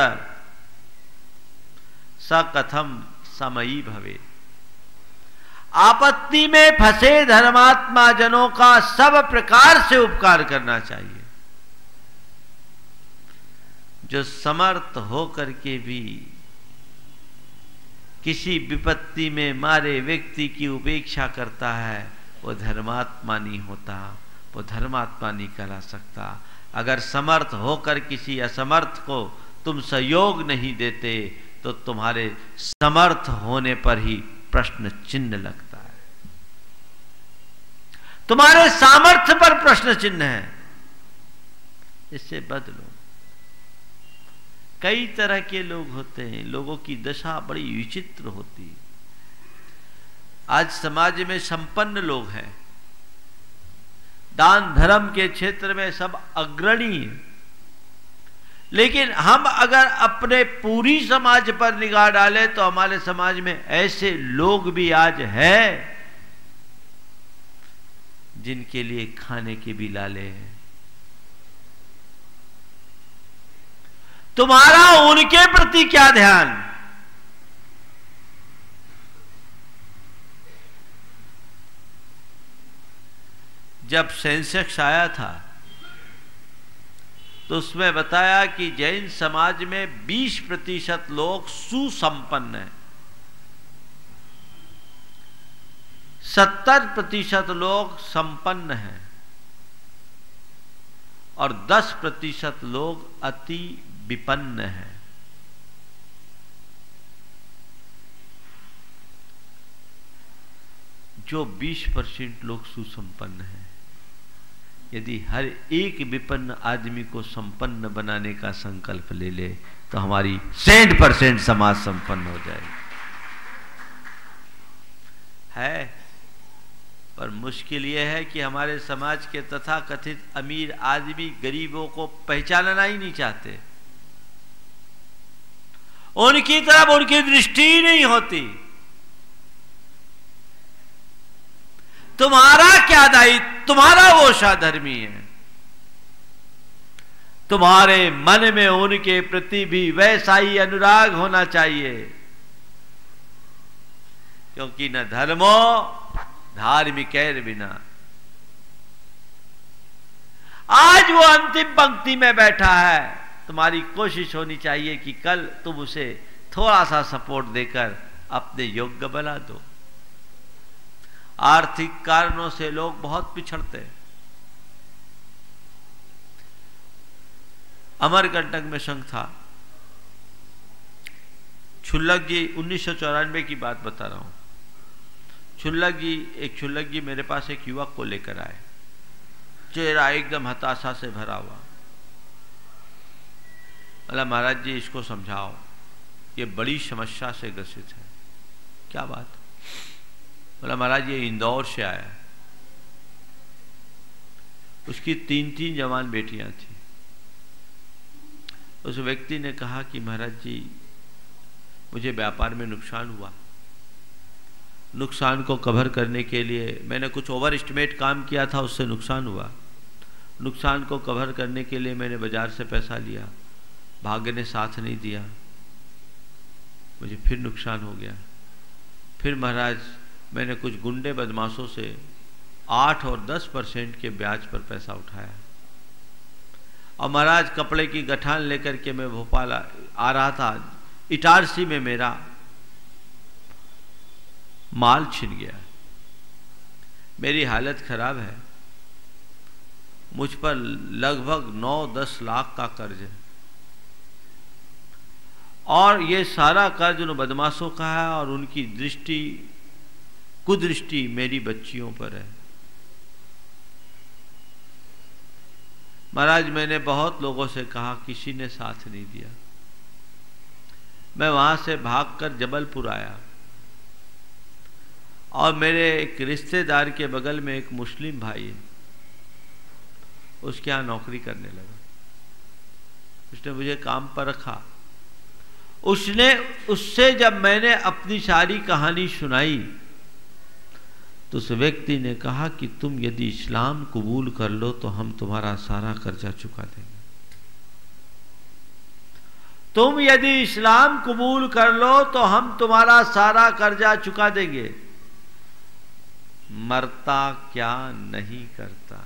स कथम समयी भवे। आपत्ति में फंसे धर्मात्मा जनों का सब प्रकार से उपकार करना चाहिए। जो समर्थ होकर के भी किसी विपत्ति में मारे व्यक्ति की उपेक्षा करता है, वो धर्मात्मा नहीं होता, वो धर्मात्मा नहीं कहला सकता। अगर समर्थ होकर किसी असमर्थ को तुम सहयोग नहीं देते तो तुम्हारे समर्थ होने पर ही प्रश्न चिन्ह लगता है, तुम्हारे सामर्थ्य पर प्रश्न चिन्ह है। इससे बदलो। कई तरह के लोग होते हैं, लोगों की दशा बड़ी विचित्र होती है। आज समाज में संपन्न लोग हैं, दान धर्म के क्षेत्र में सब अग्रणी हैं, लेकिन हम अगर अपने पूरी समाज पर निगाह डालें तो हमारे समाज में ऐसे लोग भी आज हैं जिनके लिए खाने के भी लाले हैं। तुम्हारा उनके प्रति क्या ध्यान। जब सेंसेक्स आया था तो उसमें बताया कि जैन समाज में 20% लोग सुसंपन्न हैं, 70% लोग संपन्न हैं और 10% लोग अति विपन्न हैं। जो 20% लोग सुसंपन्न हैं, यदि हर एक विपन्न आदमी को संपन्न बनाने का संकल्प ले ले तो हमारी 100% समाज संपन्न हो जाएगी। है, पर मुश्किल यह है कि हमारे समाज के तथाकथित अमीर आदमी गरीबों को पहचानना ही नहीं चाहते, उनकी तरफ उनकी दृष्टि ही नहीं होती। तुम्हारा क्या दायित्व, तुम्हारा वो साधर्मी है, तुम्हारे मन में उनके प्रति भी वैसा ही अनुराग होना चाहिए, क्योंकि न धर्मो धार्मिकैर बिना। आज वो अंतिम पंक्ति में बैठा है, तुम्हारी कोशिश होनी चाहिए कि कल तुम उसे थोड़ा सा सपोर्ट देकर अपने योग्य बना दो। आर्थिक कारणों से लोग बहुत पिछड़ते हैं। अमरकंटक में संघ था, छुल्लक जी, 1994 की बात बता रहा हूं। एक छुल्लक जी मेरे पास एक युवक को लेकर आए, चेहरा एकदम हताशा से भरा हुआ। बोला महाराज जी इसको समझाओ, ये बड़ी समस्या से ग्रसित है। क्या बात? बोला महाराज ये इंदौर से आया, उसकी 3 जवान बेटियां थी। उस व्यक्ति ने कहा कि महाराज जी, मुझे व्यापार में नुकसान हुआ, नुकसान को कवर करने के लिए मैंने कुछ ओवर एस्टिमेट काम किया था, उससे नुकसान हुआ। नुकसान को कवर करने के लिए मैंने बाजार से पैसा लिया, भाग्य ने साथ नहीं दिया, मुझे फिर नुकसान हो गया। फिर महाराज मैंने कुछ गुंडे बदमाशों से 8 और 10% के ब्याज पर पैसा उठाया, और महाराज कपड़े की गठान लेकर के मैं भोपाल आ रहा था, इटारसी में मेरा माल छिन गया, मेरी हालत खराब है, मुझ पर लगभग 9-10 लाख का कर्ज है, और ये सारा कर्ज उन बदमाशों का है, और उनकी दृष्टि कुदृष्टि मेरी बच्चियों पर है। महाराज मैंने बहुत लोगों से कहा, किसी ने साथ नहीं दिया। मैं वहां से भागकर जबलपुर आया, और मेरे एक रिश्तेदार के बगल में एक मुस्लिम भाई है, उसके यहाँ नौकरी करने लगा। उसने मुझे काम पर रखा। उससे जब मैंने अपनी सारी कहानी सुनाई तो उस व्यक्ति ने कहा कि तुम यदि इस्लाम कबूल कर लो तो हम तुम्हारा सारा कर्जा चुका देंगे। तुम यदि इस्लाम कबूल कर लो तो हम तुम्हारा सारा कर्जा चुका देंगे। मरता क्या नहीं करता।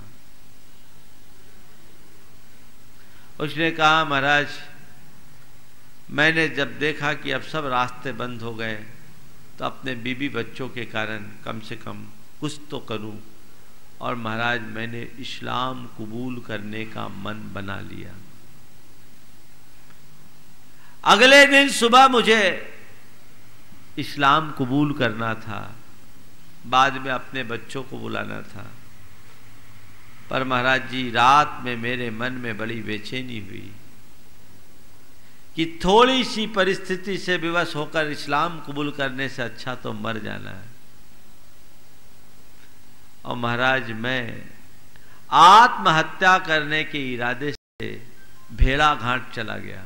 उसने कहा महाराज मैंने जब देखा कि अब सब रास्ते बंद हो गए तो अपने बीबी बच्चों के कारण कम से कम कुछ तो करूं, और महाराज मैंने इस्लाम कबूल करने का मन बना लिया। अगले दिन सुबह मुझे इस्लाम कबूल करना था, बाद में अपने बच्चों को बुलाना था, पर महाराज जी रात में मेरे मन में बड़ी बेचैनी हुई कि थोड़ी सी परिस्थिति से विवश होकर इस्लाम कबूल करने से अच्छा तो मर जाना है। और महाराज मैं आत्महत्या करने के इरादे से भेड़ा घाट चला गया।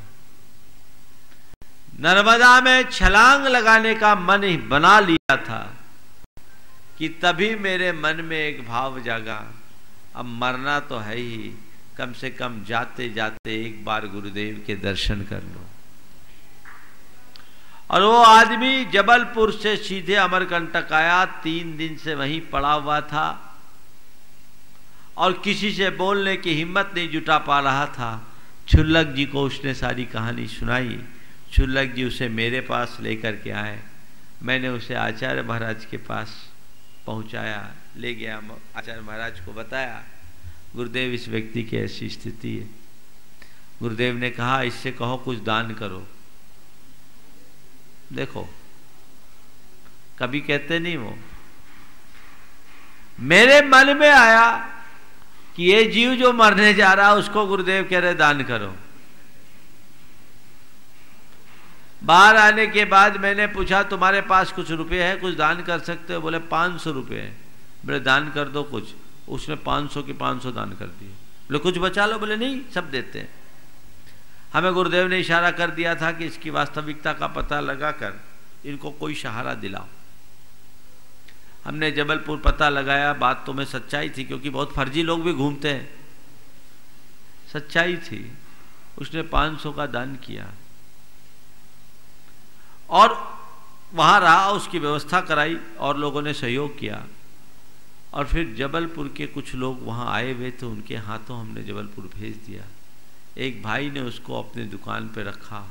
नर्मदा में छलांग लगाने का मन ही बना लिया था कि तभी मेरे मन में एक भाव जागा, अब मरना तो है ही, कम से कम जाते जाते एक बार गुरुदेव के दर्शन कर लो। और वो आदमी जबलपुर से सीधे अमरकंटक आया, 3 दिन से वहीं पड़ा हुआ था और किसी से बोलने की हिम्मत नहीं जुटा पा रहा था। छुल्लक जी को उसने सारी कहानी सुनाई। छुल्लक जी उसे मेरे पास लेकर के आए। मैंने उसे आचार्य महाराज के पास पहुंचाया, ले गया, आचार्य महाराज को बताया गुरुदेव इस व्यक्ति की ऐसी स्थिति है। गुरुदेव ने कहा इससे कहो कुछ दान करो। देखो कभी कहते नहीं वो। मेरे मन में आया कि ये जीव जो मरने जा रहा है उसको गुरुदेव कह रहे दान करो। बाहर आने के बाद मैंने पूछा तुम्हारे पास कुछ रुपए है, कुछ दान कर सकते हो? बोले 500 रुपये है। बोले दान कर दो कुछ। उसने 500 के 500 दान कर दिए। बोले कुछ बचा लो? बोले नहीं सब देते हैं। हमें गुरुदेव ने इशारा कर दिया था कि इसकी वास्तविकता का पता लगाकर इनको कोई सहारा दिलाओ। हमने जबलपुर पता लगाया, बात तो में सच्चाई थी क्योंकि बहुत फर्जी लोग भी घूमते हैं, सच्चाई थी। उसने 500 का दान किया और वहां रहा, उसकी व्यवस्था कराई और लोगों ने सहयोग किया। और फिर जबलपुर के कुछ लोग वहां आए हुए थे, उनके हाथों हमने जबलपुर भेज दिया। एक भाई ने उसको अपनी दुकान पे रखा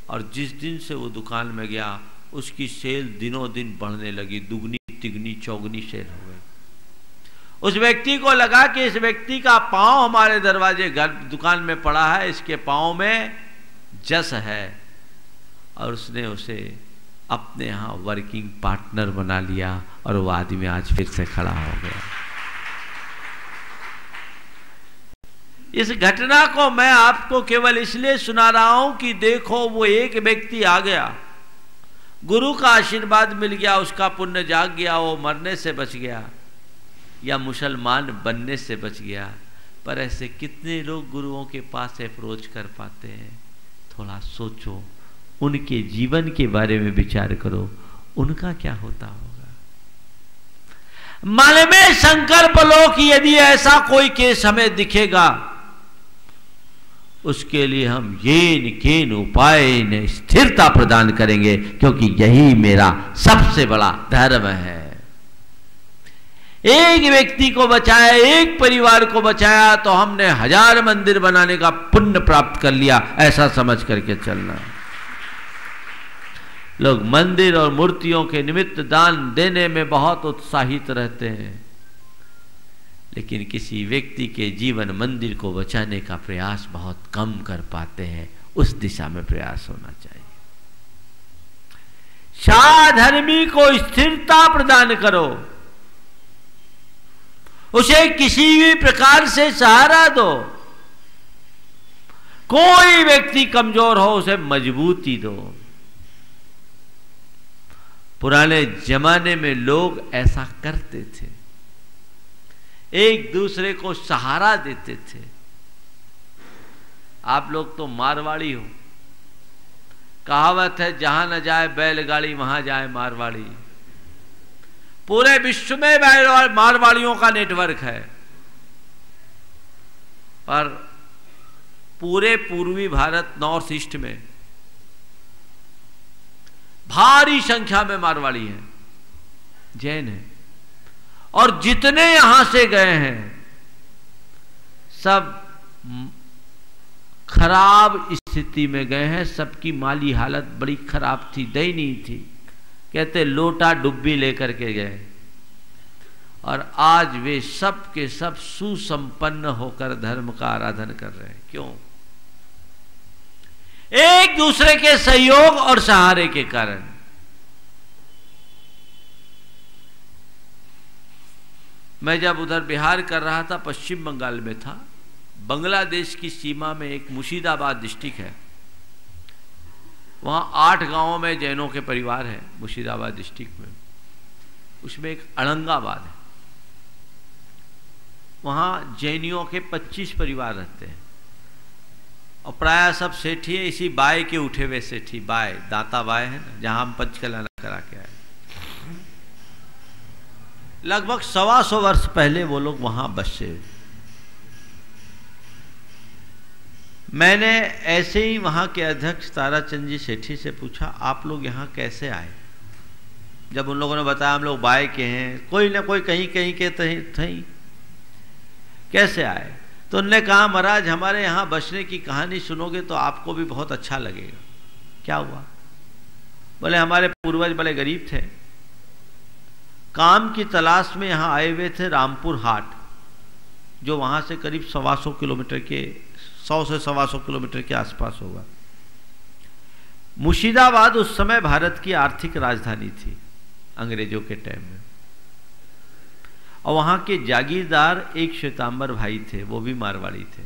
और जिस दिन से वो दुकान में गया उसकी सेल दिनों दिन बढ़ने लगी, दुगनी तिगनी चौगनी सेल हो गई। उस व्यक्ति को लगा कि इस व्यक्ति का पांव हमारे दरवाजे घर दुकान में पड़ा है, इसके पांव में जस है, और उसने उसे अपने यहाँ वर्किंग पार्टनर बना लिया और वो आदमी आज फिर से खड़ा हो गया। इस घटना को मैं आपको केवल इसलिए सुना रहा हूं कि देखो वो एक व्यक्ति आ गया, गुरु का आशीर्वाद मिल गया, उसका पुण्य जाग गया, वो मरने से बच गया या मुसलमान बनने से बच गया। पर ऐसे कितने लोग गुरुओं के पास अप्रोच कर पाते हैं? थोड़ा सोचो, उनके जीवन के बारे में विचार करो, उनका क्या होता होगा। मन में संकल्प लो कि यदि ऐसा कोई केस हमें दिखेगा, उसके लिए हम येन केन उपाय ने स्थिरता प्रदान करेंगे, क्योंकि यही मेरा सबसे बड़ा धर्म है। एक व्यक्ति को बचाया, एक परिवार को बचाया, तो हमने 1000 मंदिर बनाने का पुण्य प्राप्त कर लिया, ऐसा समझ करके चलना। लोग मंदिर और मूर्तियों के निमित्त दान देने में बहुत उत्साहित रहते हैं, लेकिन किसी व्यक्ति के जीवन मंदिर को बचाने का प्रयास बहुत कम कर पाते हैं। उस दिशा में प्रयास होना चाहिए। साधर्मी को स्थिरता प्रदान करो, उसे किसी भी प्रकार से सहारा दो। कोई व्यक्ति कमजोर हो, उसे मजबूती दो। पुराने जमाने में लोग ऐसा करते थे, एक दूसरे को सहारा देते थे। आप लोग तो मारवाड़ी हो, कहावत है जहां न जाए बैलगाड़ी वहां जाए मारवाड़ी। पूरे विश्व में मारवाड़ियों का नेटवर्क है, पर पूरे पूर्वी भारत नॉर्थ ईस्ट में भारी संख्या में मारवाड़ी हैं, जैन हैं, और जितने यहां से गए हैं सब खराब स्थिति में गए हैं। सबकी माली हालत बड़ी खराब थी, दयनीय थी। कहते लोटा डुब्बी लेकर के गए, और आज वे सब के सब सुसंपन्न होकर धर्म का आराधन कर रहे हैं। क्यों? एक दूसरे के सहयोग और सहारे के कारण। मैं जब उधर बिहार कर रहा था, पश्चिम बंगाल में था, बांग्लादेश की सीमा में एक मुर्शिदाबाद डिस्ट्रिक्ट है, वहां 8 गांवों में जैनों के परिवार हैं। मुर्शिदाबाद डिस्ट्रिक्ट में, उसमें एक अड़ंगाबाद है, वहां जैनियों के 25 परिवार रहते हैं, और प्राय सब सेठी है। इसी बाय के उठे हुए सेठी, बाय दाता बाय है ना, जहां हम पंचकला करा के आए। लगभग 125 वर्ष पहले वो लोग वहां बसे। मैंने ऐसे ही वहां के अध्यक्ष ताराचंद जी सेठी से पूछा, आप लोग यहां कैसे आए? जब उन लोगों ने बताया हम लोग बाय के हैं, कोई ना कोई कहीं कहीं के थे, कैसे आए? तो उन्होंने कहा महाराज हमारे यहाँ बसने की कहानी सुनोगे तो आपको भी बहुत अच्छा लगेगा। क्या हुआ? बोले हमारे पूर्वज बड़े गरीब थे, काम की तलाश में यहाँ आए हुए थे रामपुर हाट, जो वहाँ से करीब 125 किलोमीटर के 100 से 125 किलोमीटर के आसपास होगा। मुर्शिदाबाद उस समय भारत की आर्थिक राजधानी थी अंग्रेजों के टाइम में, और वहां के जागीरदार एक श्वेतांबर भाई थे, वो भी मारवाड़ी थे।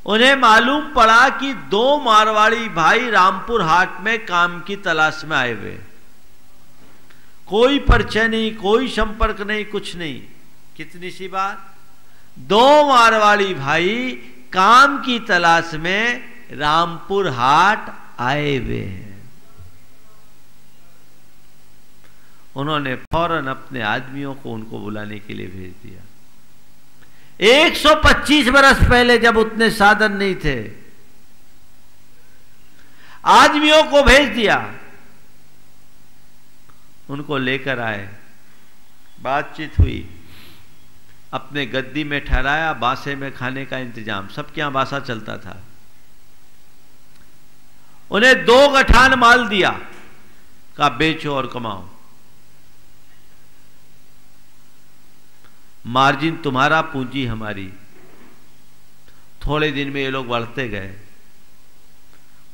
उन्हें मालूम पड़ा कि 2 मारवाड़ी भाई रामपुर हाट में काम की तलाश में आए हुए, कोई परिचय नहीं, कोई संपर्क नहीं, कुछ नहीं। कितनी सी बात, 2 मारवाड़ी भाई काम की तलाश में रामपुर हाट आए हुए हैं। उन्होंने फौरन अपने आदमियों को उनको बुलाने के लिए भेज दिया। 125 बरस पहले जब उतने साधन नहीं थे, आदमियों को भेज दिया, उनको लेकर आए, बातचीत हुई, अपने गद्दी में ठहराया, बासे में खाने का इंतजाम, सबके यहां बासा चलता था। उन्हें 2 गठान माल दिया, कहा बेचो और कमाओ, मार्जिन तुम्हारा, पूंजी हमारी। थोड़े दिन में ये लोग बढ़ते गए।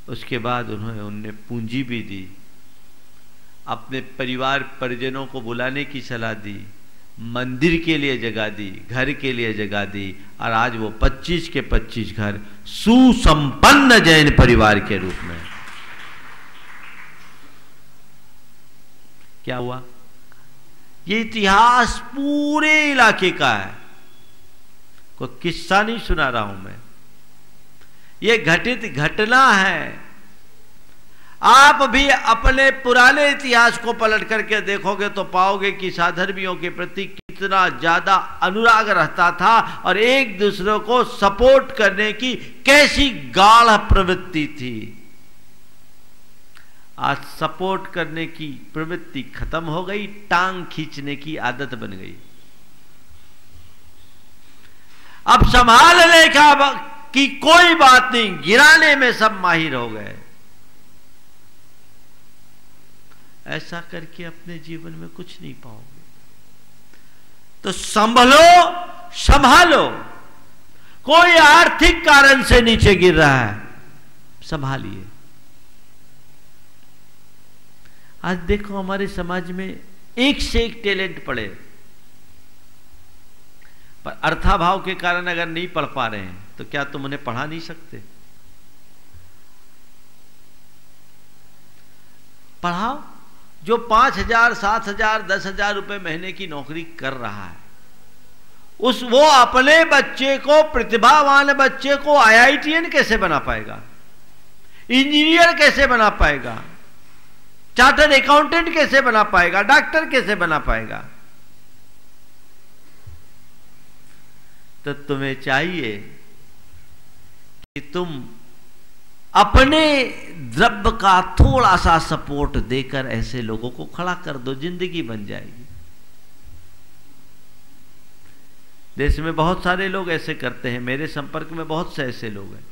उसके बाद उन्होंने पूंजी भी दी, अपने परिवार परिजनों को बुलाने की सलाह दी, मंदिर के लिए जगह दी, घर के लिए जगह दी, और आज वो 25 के 25 घर सुसंपन्न जैन परिवार के रूप में। क्या हुआ? ये इतिहास पूरे इलाके का है, कोई किस्सा नहीं सुना रहा हूं मैं, ये घटित घटना है। आप भी अपने पुराने इतिहास को पलट करके देखोगे तो पाओगे कि साधर्मियों के प्रति कितना ज्यादा अनुराग रहता था और एक दूसरे को सपोर्ट करने की कैसी गाढ़ प्रवृत्ति थी। आज सपोर्ट करने की प्रवृत्ति खत्म हो गई, टांग खींचने की आदत बन गई। अब संभालने का कि कोई बात नहीं, गिराने में सब माहिर हो गए। ऐसा करके अपने जीवन में कुछ नहीं पाओगे। तो संभलो, संभालो। कोई आर्थिक कारण से नीचे गिर रहा है, संभालिए। आज देखो हमारे समाज में एक से एक टैलेंट पड़े, पर अर्थाभाव के कारण अगर नहीं पढ़ पा रहे हैं तो क्या तुम उन्हें पढ़ा नहीं सकते? पढ़ाओ। जो 5,000, 7,000, 10,000 रुपए महीने की नौकरी कर रहा है, वो अपने बच्चे को, प्रतिभावान बच्चे को IITian कैसे बना पाएगा? इंजीनियर कैसे बना पाएगा? चार्टर्ड अकाउंटेंट कैसे बना पाएगा? डॉक्टर कैसे बना पाएगा? तो तुम्हें चाहिए कि तुम अपने द्रव्य का थोड़ा सा सपोर्ट देकर ऐसे लोगों को खड़ा कर दो, जिंदगी बन जाएगी। देश में बहुत सारे लोग ऐसे करते हैं, मेरे संपर्क में बहुत से ऐसे लोग हैं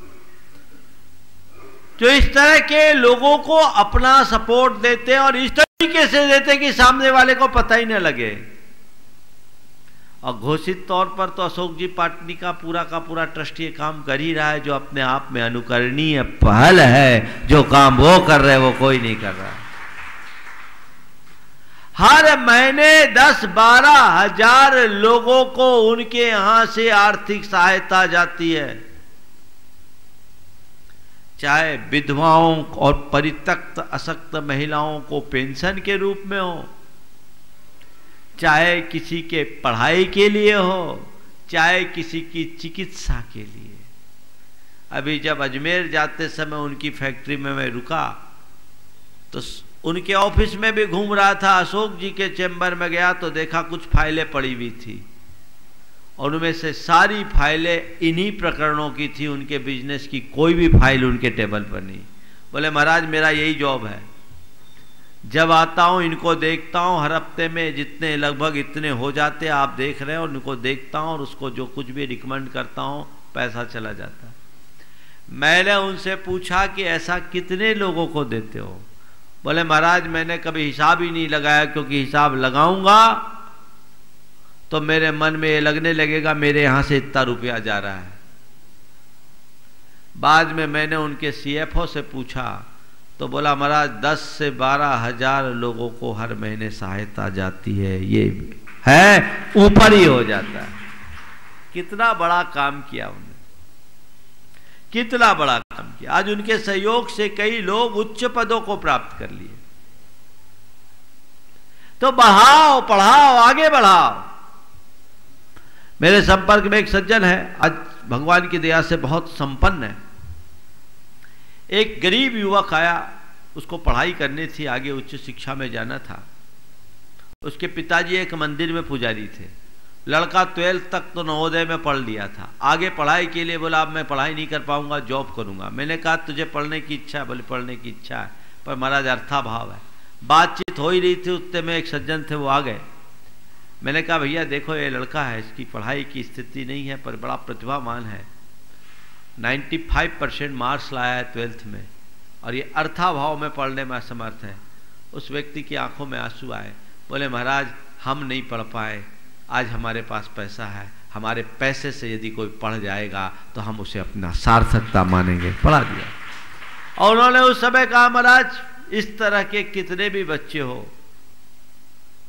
जो इस तरह के लोगों को अपना सपोर्ट देते हैं और इस तरीके से देते हैं कि सामने वाले को पता ही न लगे। और घोषित तौर पर तो अशोक जी पाटनी का पूरा ट्रस्ट ये काम कर ही रहा है, जो अपने आप में अनुकरणीय पहल है। जो काम वो कर रहे हैं वो कोई नहीं कर रहा। हर महीने 10-12 हजार लोगों को उनके यहां से आर्थिक सहायता जाती है, चाहे विधवाओं और परित्यक्त अशक्त महिलाओं को पेंशन के रूप में हो, चाहे किसी के पढ़ाई के लिए हो, चाहे किसी की चिकित्सा के लिए। अभी जब अजमेर जाते समय उनकी फैक्ट्री में मैं रुका तो उनके ऑफिस में भी घूम रहा था, अशोक जी के चैम्बर में गया तो देखा कुछ फाइलें पड़ी हुई थी और उनमें से सारी फाइलें इन्हीं प्रकरणों की थी। उनके बिजनेस की कोई भी फाइल उनके टेबल पर नहीं। बोले महाराज मेरा यही जॉब है, जब आता हूं इनको देखता हूं, हर हफ्ते में जितने लगभग इतने हो जाते हैं आप देख रहे हैं, और उनको देखता हूं और उसको जो कुछ भी रिकमेंड करता हूं पैसा चला जाता है। मैंने उनसे पूछा कि ऐसा कितने लोगों को देते हो? बोले महाराज मैंने कभी हिसाब ही नहीं लगाया, क्योंकि हिसाब लगाऊंगा तो मेरे मन में ये लगने लगेगा मेरे यहां से इतना रुपया जा रहा है। बाद में मैंने उनके CFO से पूछा तो बोला महाराज 10 से 12 हजार लोगों को हर महीने सहायता जाती है, ये है ऊपर ही हो जाता है। कितना बड़ा काम किया उन्होंने, कितना बड़ा काम किया। आज उनके सहयोग से कई लोग उच्च पदों को प्राप्त कर लिए। तो बढ़ाओ, पढ़ाओ, आगे बढ़ाओ। मेरे संपर्क में एक सज्जन है, आज भगवान की दया से बहुत संपन्न है। एक गरीब युवक आया, उसको पढ़ाई करनी थी, आगे उच्च शिक्षा में जाना था। उसके पिताजी एक मंदिर में पुजारी थे। लड़का 12th तक तो नवोदय में पढ़ लिया था। आगे पढ़ाई के लिए बोला अब मैं पढ़ाई नहीं कर पाऊंगा, जॉब करूंगा। मैंने कहा तुझे पढ़ने की इच्छा है? बोले पढ़ने की इच्छा है, पर महाराज अर्थाभाव है। बातचीत हो ही रही थी, उतने में एक सज्जन थे, वो आ गए। मैंने कहा भैया देखो ये लड़का है, इसकी पढ़ाई की स्थिति नहीं है पर बड़ा प्रतिभावान है, 95% मार्क्स लाया है 12th में, और ये अर्थाभाव में पढ़ने में असमर्थ है। उस व्यक्ति की आंखों में आंसू आए। बोले महाराज हम नहीं पढ़ पाए, आज हमारे पास पैसा है, हमारे पैसे से यदि कोई पढ़ जाएगा तो हम उसे अपना सार्थकता मानेंगे। पढ़ा दिया। और उन्होंने उस समय कहा महाराज इस तरह के कितने भी बच्चे हो,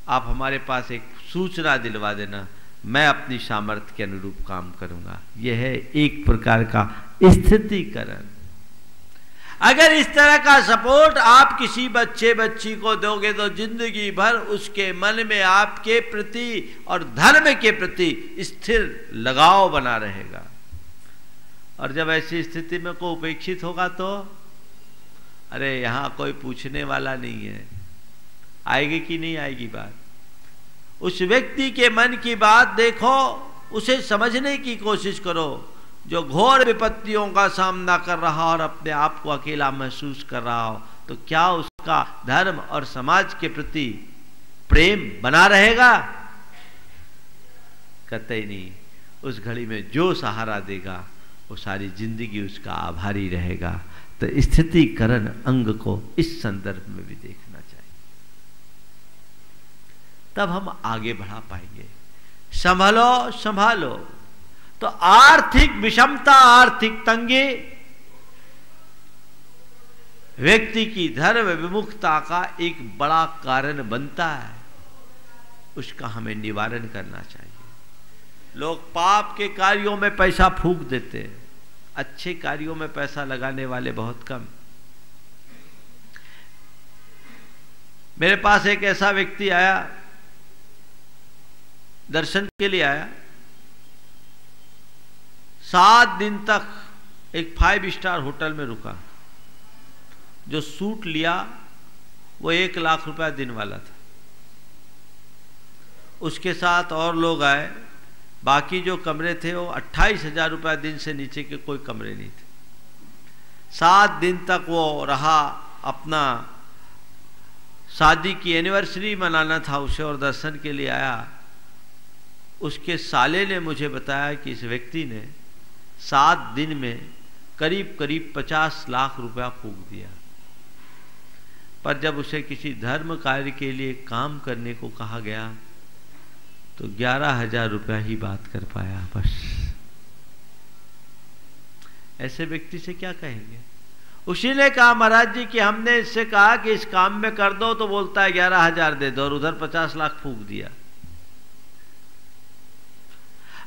आप हमारे पास एक सूचना दिलवा देना, मैं अपनी सामर्थ्य के अनुरूप काम करूंगा। यह है एक प्रकार का स्थितिकरण। अगर इस तरह का सपोर्ट आप किसी बच्चे बच्ची को दोगे तो जिंदगी भर उसके मन में आपके प्रति और धर्म के प्रति स्थिर लगाव बना रहेगा। और जब ऐसी स्थिति में कोई उपेक्षित होगा तो अरे यहां कोई पूछने वाला नहीं है, आएगी कि नहीं आएगी बात। उस व्यक्ति के मन की बात देखो, उसे समझने की कोशिश करो, जो घोर विपत्तियों का सामना कर रहा और अपने आप को अकेला महसूस कर रहा हो, तो क्या उसका धर्म और समाज के प्रति प्रेम बना रहेगा? कतई नहीं। उस घड़ी में जो सहारा देगा वो सारी जिंदगी उसका आभारी रहेगा। तो स्थितिकरण अंग को इस संदर्भ में भी देखना चाहिए, तब हम आगे बढ़ा पाएंगे। संभलो संभालो। तो आर्थिक विषमता, आर्थिक तंगी व्यक्ति की धर्म विमुखता का एक बड़ा कारण बनता है, उसका हमें निवारण करना चाहिए। लोग पाप के कार्यों में पैसा फूंक देते हैं, अच्छे कार्यों में पैसा लगाने वाले बहुत कम। मेरे पास एक ऐसा व्यक्ति आया, दर्शन के लिए आया, 7 दिन तक एक 5 स्टार होटल में रुका। जो सूट लिया वो 1 लाख रुपया दिन वाला था। उसके साथ और लोग आए, बाकी जो कमरे थे वो 28,000 रुपया दिन से नीचे के कोई कमरे नहीं थे। 7 दिन तक वो रहा, अपना शादी की एनिवर्सरी मनाना था उसे, और दर्शन के लिए आया। उसके साले ने मुझे बताया कि इस व्यक्ति ने 7 दिन में करीब करीब 50 लाख रुपया फूंक दिया। पर जब उसे किसी धर्म कार्य के लिए काम करने को कहा गया तो 11,000 रुपया ही बात कर पाया बस। ऐसे व्यक्ति से क्या कहेंगे? उसी ने कहा महाराज जी कि हमने इससे कहा कि इस काम में कर दो तो बोलता है 11,000 दे दो, और उधर 50 लाख फूंक दिया।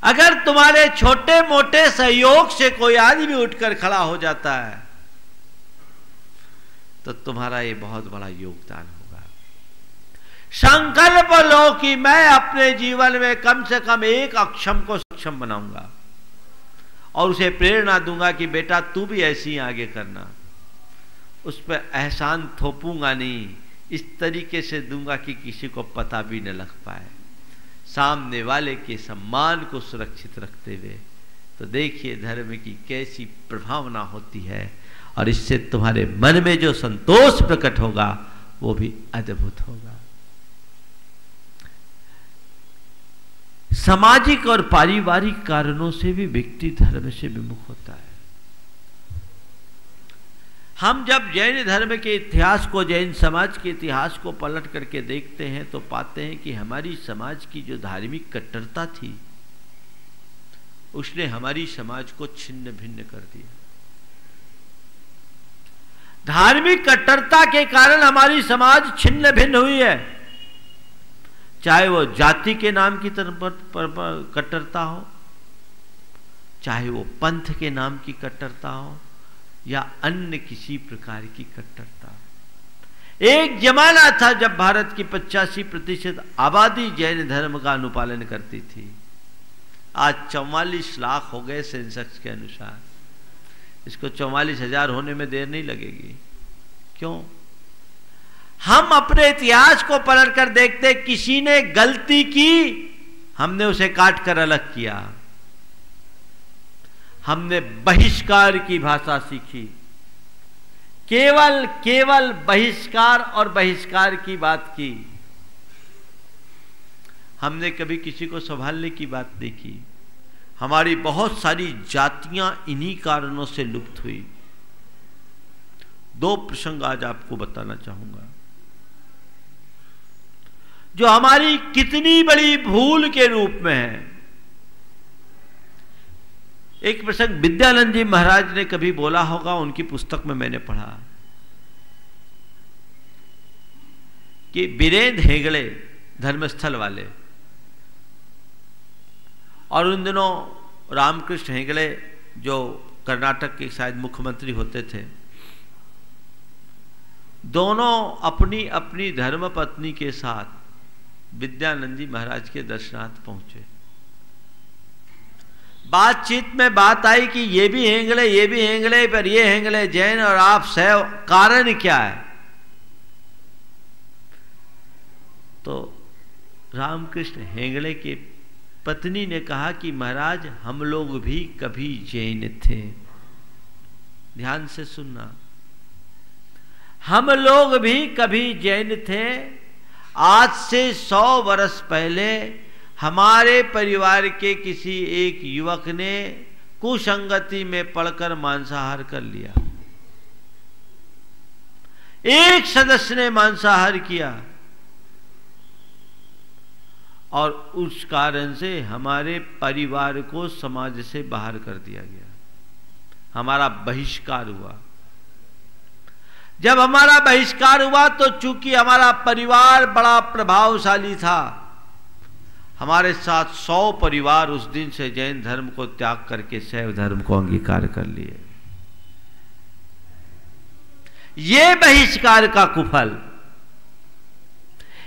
अगर तुम्हारे छोटे मोटे सहयोग से कोई आदमी उठकर खड़ा हो जाता है तो तुम्हारा ये बहुत बड़ा योगदान होगा। संकल्प लो कि मैं अपने जीवन में कम से कम एक अक्षम को सक्षम बनाऊंगा और उसे प्रेरणा दूंगा कि बेटा तू भी ऐसी ही आगे करना। उस पर एहसान थोपूंगा नहीं, इस तरीके से दूंगा कि किसी को पता भी न लग पाए, सामने वाले के सम्मान को सुरक्षित रखते हुए। तो देखिए धर्म की कैसी प्रभावना होती है, और इससे तुम्हारे मन में जो संतोष प्रकट होगा वो भी अद्भुत होगा। सामाजिक और पारिवारिक कारणों से भी व्यक्ति धर्म से विमुख होता है। हम जब जैन धर्म के इतिहास को, जैन समाज के इतिहास को पलट करके देखते हैं तो पाते हैं कि हमारी समाज की जो धार्मिक कट्टरता थी उसने हमारी समाज को छिन्न भिन्न कर दिया। धार्मिक कट्टरता के कारण हमारी समाज छिन्न भिन्न हुई है, चाहे वो जाति के नाम की तरफ कट्टरता हो, चाहे वो पंथ के नाम की कट्टरता हो, या अन्य किसी प्रकार की कट्टरता। एक जमाना था जब भारत की 85% आबादी जैन धर्म का अनुपालन करती थी। आज 44 लाख हो गए सेंसस के अनुसार। इसको 44,000 होने में देर नहीं लगेगी। क्यों? हम अपने इतिहास को पलट कर देखते, किसी ने गलती की, हमने उसे काट कर अलग किया। हमने बहिष्कार की भाषा सीखी, केवल बहिष्कार और बहिष्कार की बात की। हमने कभी किसी को संभालने की बात नहीं की। हमारी बहुत सारी जातियां इन्हीं कारणों से लुप्त हुई। 2 प्रसंग आज आपको बताना चाहूंगा जो हमारी कितनी बड़ी भूल के रूप में है। एक प्रसंग विद्यानंद जी महाराज ने कभी बोला होगा, उनकी पुस्तक में मैंने पढ़ा कि वीरेंद्र हेगड़े धर्मस्थल वाले, और उन दिनों रामकृष्ण हेगड़े जो कर्नाटक के शायद मुख्यमंत्री होते थे, दोनों अपनी अपनी धर्म पत्नी के साथ विद्यानंद जी महाराज के दर्शनार्थ पहुंचे। बातचीत में बात आई कि ये भी हेंगले पर ये हेंगले जैन और आप सैव, कारण क्या है? तो रामकृष्ण हेंगले की पत्नी ने कहा कि महाराज हम लोग भी कभी जैन थे। ध्यान से सुनना, हम लोग भी कभी जैन थे। आज से 100 वर्ष पहले हमारे परिवार के किसी एक युवक ने कुसंगति में पड़कर मांसाहार कर लिया। एक सदस्य ने मांसाहार किया और उस कारण से हमारे परिवार को समाज से बाहर कर दिया गया, हमारा बहिष्कार हुआ। जब हमारा बहिष्कार हुआ तो चूंकि हमारा परिवार बड़ा प्रभावशाली था, हमारे साथ 100 परिवार उस दिन से जैन धर्म को त्याग करके शैव धर्म को अंगीकार कर लिए। ये बहिष्कार का कुफल,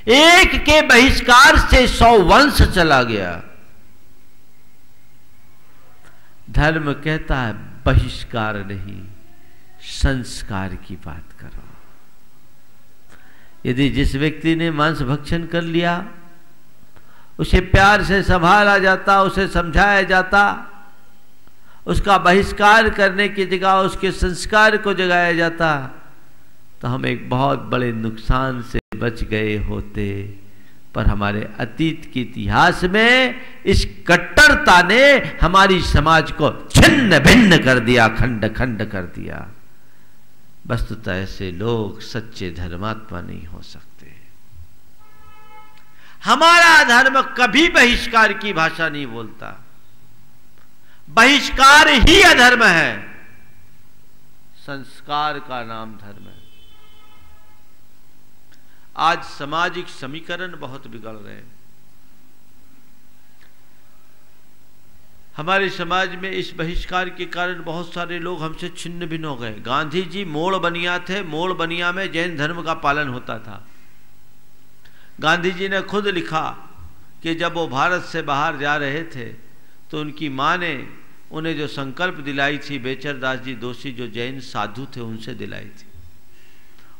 एक के बहिष्कार से 100 वंश चला गया। धर्म कहता है बहिष्कार नहीं, संस्कार की बात करो। यदि जिस व्यक्ति ने मांस भक्षण कर लिया उसे प्यार से संभाला जाता, उसे समझाया जाता, उसका बहिष्कार करने की जगह उसके संस्कार को जगाया जाता, तो हम एक बहुत बड़े नुकसान से बच गए होते। पर हमारे अतीत के इतिहास में इस कट्टरता ने हमारी समाज को छिन्न भिन्न कर दिया, खंड खंड कर दिया। वस्तुतः ऐसे लोग सच्चे धर्मात्मा नहीं हो सकते। हमारा धर्म कभी बहिष्कार की भाषा नहीं बोलता। बहिष्कार ही अधर्म है, संस्कार का नाम धर्म है। आज सामाजिक समीकरण बहुत बिगड़ रहे हैं। हमारे समाज में इस बहिष्कार के कारण बहुत सारे लोग हमसे छिन्न भिन्न हो गए। गांधी जी मोड़ बनिया थे, मोड़ बनिया में जैन धर्म का पालन होता था। गांधी जी ने खुद लिखा कि जब वो भारत से बाहर जा रहे थे तो उनकी माँ ने उन्हें जो संकल्प दिलाई थी, बेचर दास जी दोषी जो जैन साधु थे उनसे दिलाई थी।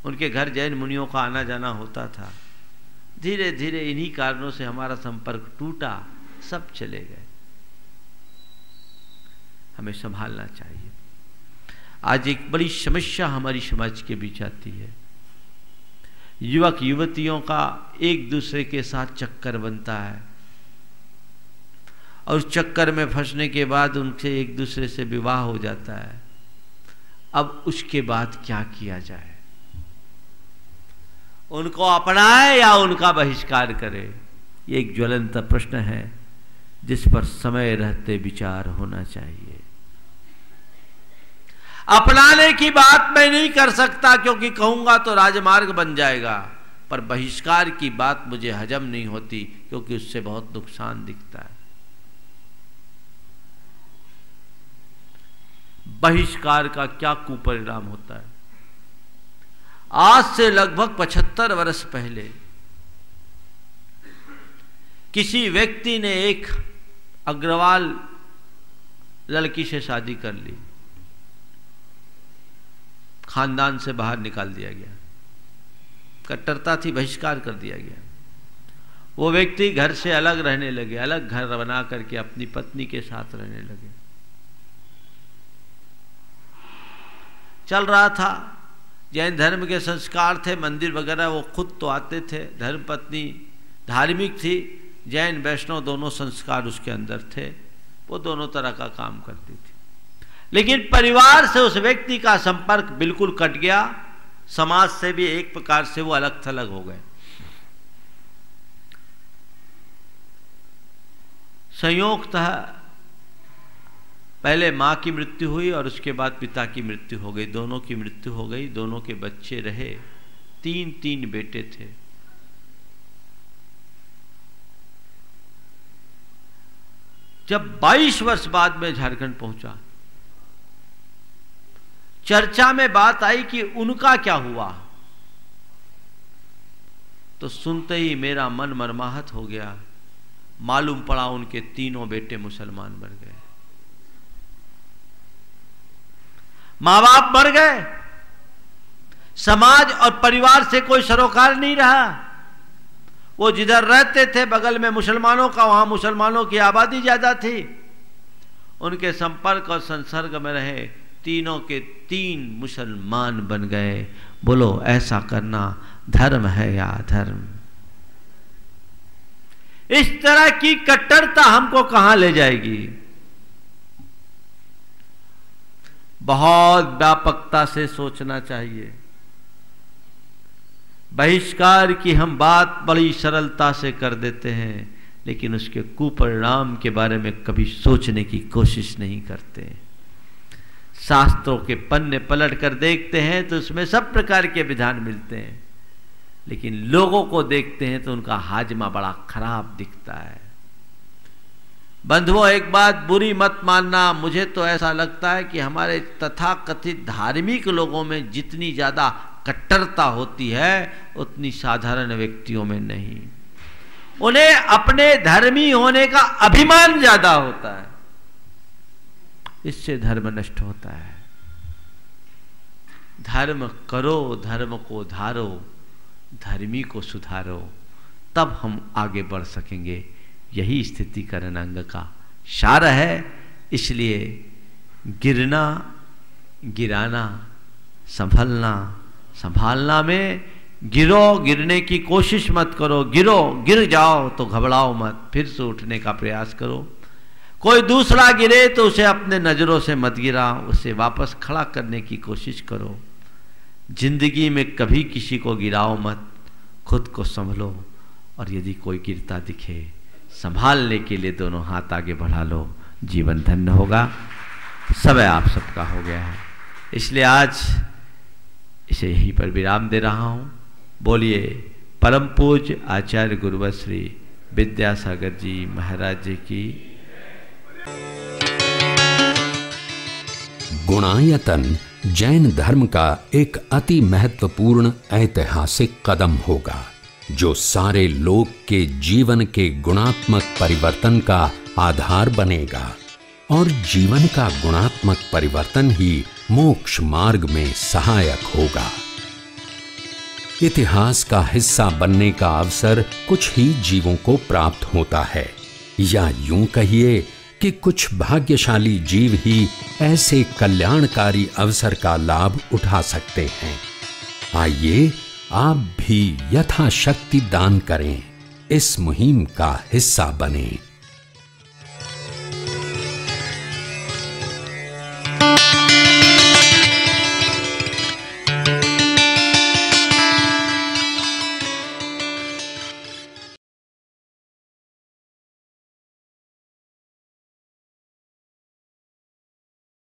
उनके घर जैन मुनियों का आना जाना होता था। धीरे धीरे इन्हीं कारणों से हमारा संपर्क टूटा, सब चले गए। हमें संभालना चाहिए। आज एक बड़ी समस्या हमारी समाज के बीच आती है। युवक युवतियों का एक दूसरे के साथ चक्कर बनता है और उस चक्कर में फंसने के बाद उनसे एक दूसरे से विवाह हो जाता है। अब उसके बाद क्या किया जाए? उनको अपनाए या उनका बहिष्कार करे? ये एक ज्वलंत प्रश्न है जिस पर समय रहते विचार होना चाहिए। अपनाने की बात मैं नहीं कर सकता क्योंकि कहूंगा तो राजमार्ग बन जाएगा, पर बहिष्कार की बात मुझे हजम नहीं होती क्योंकि उससे बहुत नुकसान दिखता है। बहिष्कार का क्या कुपरिणाम होता है? आज से लगभग 75 वर्ष पहले किसी व्यक्ति ने एक अग्रवाल लड़की से शादी कर ली, खानदान से बाहर निकाल दिया गया। कट्टरता थी, बहिष्कार कर दिया गया। वो व्यक्ति घर से अलग रहने लगे, अलग घर बना करके अपनी पत्नी के साथ रहने लगे। चल रहा था, जैन धर्म के संस्कार थे, मंदिर वगैरह वो खुद तो आते थे, धर्मपत्नी धार्मिक थी, जैन वैष्णव दोनों संस्कार उसके अंदर थे, वो दोनों तरह का काम करती थी। लेकिन परिवार से उस व्यक्ति का संपर्क बिल्कुल कट गया, समाज से भी एक प्रकार से वो अलग थलग हो गए। संयोगतः पहले मां की मृत्यु हुई और उसके बाद पिता की मृत्यु हो गई। दोनों की मृत्यु हो गई, दोनों के बच्चे रहे, 3 बेटे थे। जब 22 वर्ष बाद में झारखंड पहुंचा, चर्चा में बात आई कि उनका क्या हुआ। तो सुनते ही मेरा मन मरमाहत हो गया। मालूम पड़ा उनके तीनों बेटे मुसलमान बन गए, मां बाप मर गए, समाज और परिवार से कोई सरोकार नहीं रहा। वो जिधर रहते थे बगल में मुसलमानों का, वहां मुसलमानों की आबादी ज्यादा थी। उनके संपर्क और संसर्ग में रहे तीनों के तीन मुसलमान बन गए। बोलो ऐसा करना धर्म है या अधर्म? इस तरह की कट्टरता हमको कहां ले जाएगी? बहुत व्यापकता से सोचना चाहिए। बहिष्कार की हम बात बड़ी सरलता से कर देते हैं, लेकिन उसके कुपरिणाम के बारे में कभी सोचने की कोशिश नहीं करते। शास्त्रों के पन्ने पलट कर देखते हैं तो उसमें सब प्रकार के विधान मिलते हैं, लेकिन लोगों को देखते हैं तो उनका हाजमा बड़ा खराब दिखता है। बंधुओं, एक बात बुरी मत मानना, मुझे तो ऐसा लगता है कि हमारे तथाकथित धार्मिक लोगों में जितनी ज्यादा कट्टरता होती है उतनी साधारण व्यक्तियों में नहीं। उन्हें अपने धर्मी होने का अभिमान ज्यादा होता है, इससे धर्म नष्ट होता है। धर्म करो, धर्म को धारो, धर्मी को सुधारो, तब हम आगे बढ़ सकेंगे। यही स्थितिकरण अंग का सार है। इसलिए गिरना, गिराना, संभलना, संभालना में गिरो, गिरने की कोशिश मत करो। गिरो, गिर जाओ तो घबराओ मत, फिर से उठने का प्रयास करो। कोई दूसरा गिरे तो उसे अपने नजरों से मत गिरा, उसे वापस खड़ा करने की कोशिश करो। जिंदगी में कभी किसी को गिराओ मत, खुद को संभलो, और यदि कोई गिरता दिखे संभालने के लिए दोनों हाथ आगे बढ़ा लो, जीवन धन्य होगा। समय आप सबका हो गया है, इसलिए आज इसे यहीं पर विराम दे रहा हूं। बोलिए परम पूज्य आचार्य गुरुवर श्री विद्यासागर जी महाराज जी की। गुणायतन जैन धर्म का एक अति महत्वपूर्ण ऐतिहासिक कदम होगा, जो सारे लोक के जीवन के गुणात्मक परिवर्तन का आधार बनेगा, और जीवन का गुणात्मक परिवर्तन ही मोक्ष मार्ग में सहायक होगा। इतिहास का हिस्सा बनने का अवसर कुछ ही जीवों को प्राप्त होता है, या यूं कहिए कि कुछ भाग्यशाली जीव ही ऐसे कल्याणकारी अवसर का लाभ उठा सकते हैं। आइए आप भी यथाशक्ति दान करें, इस मुहिम का हिस्सा बनें।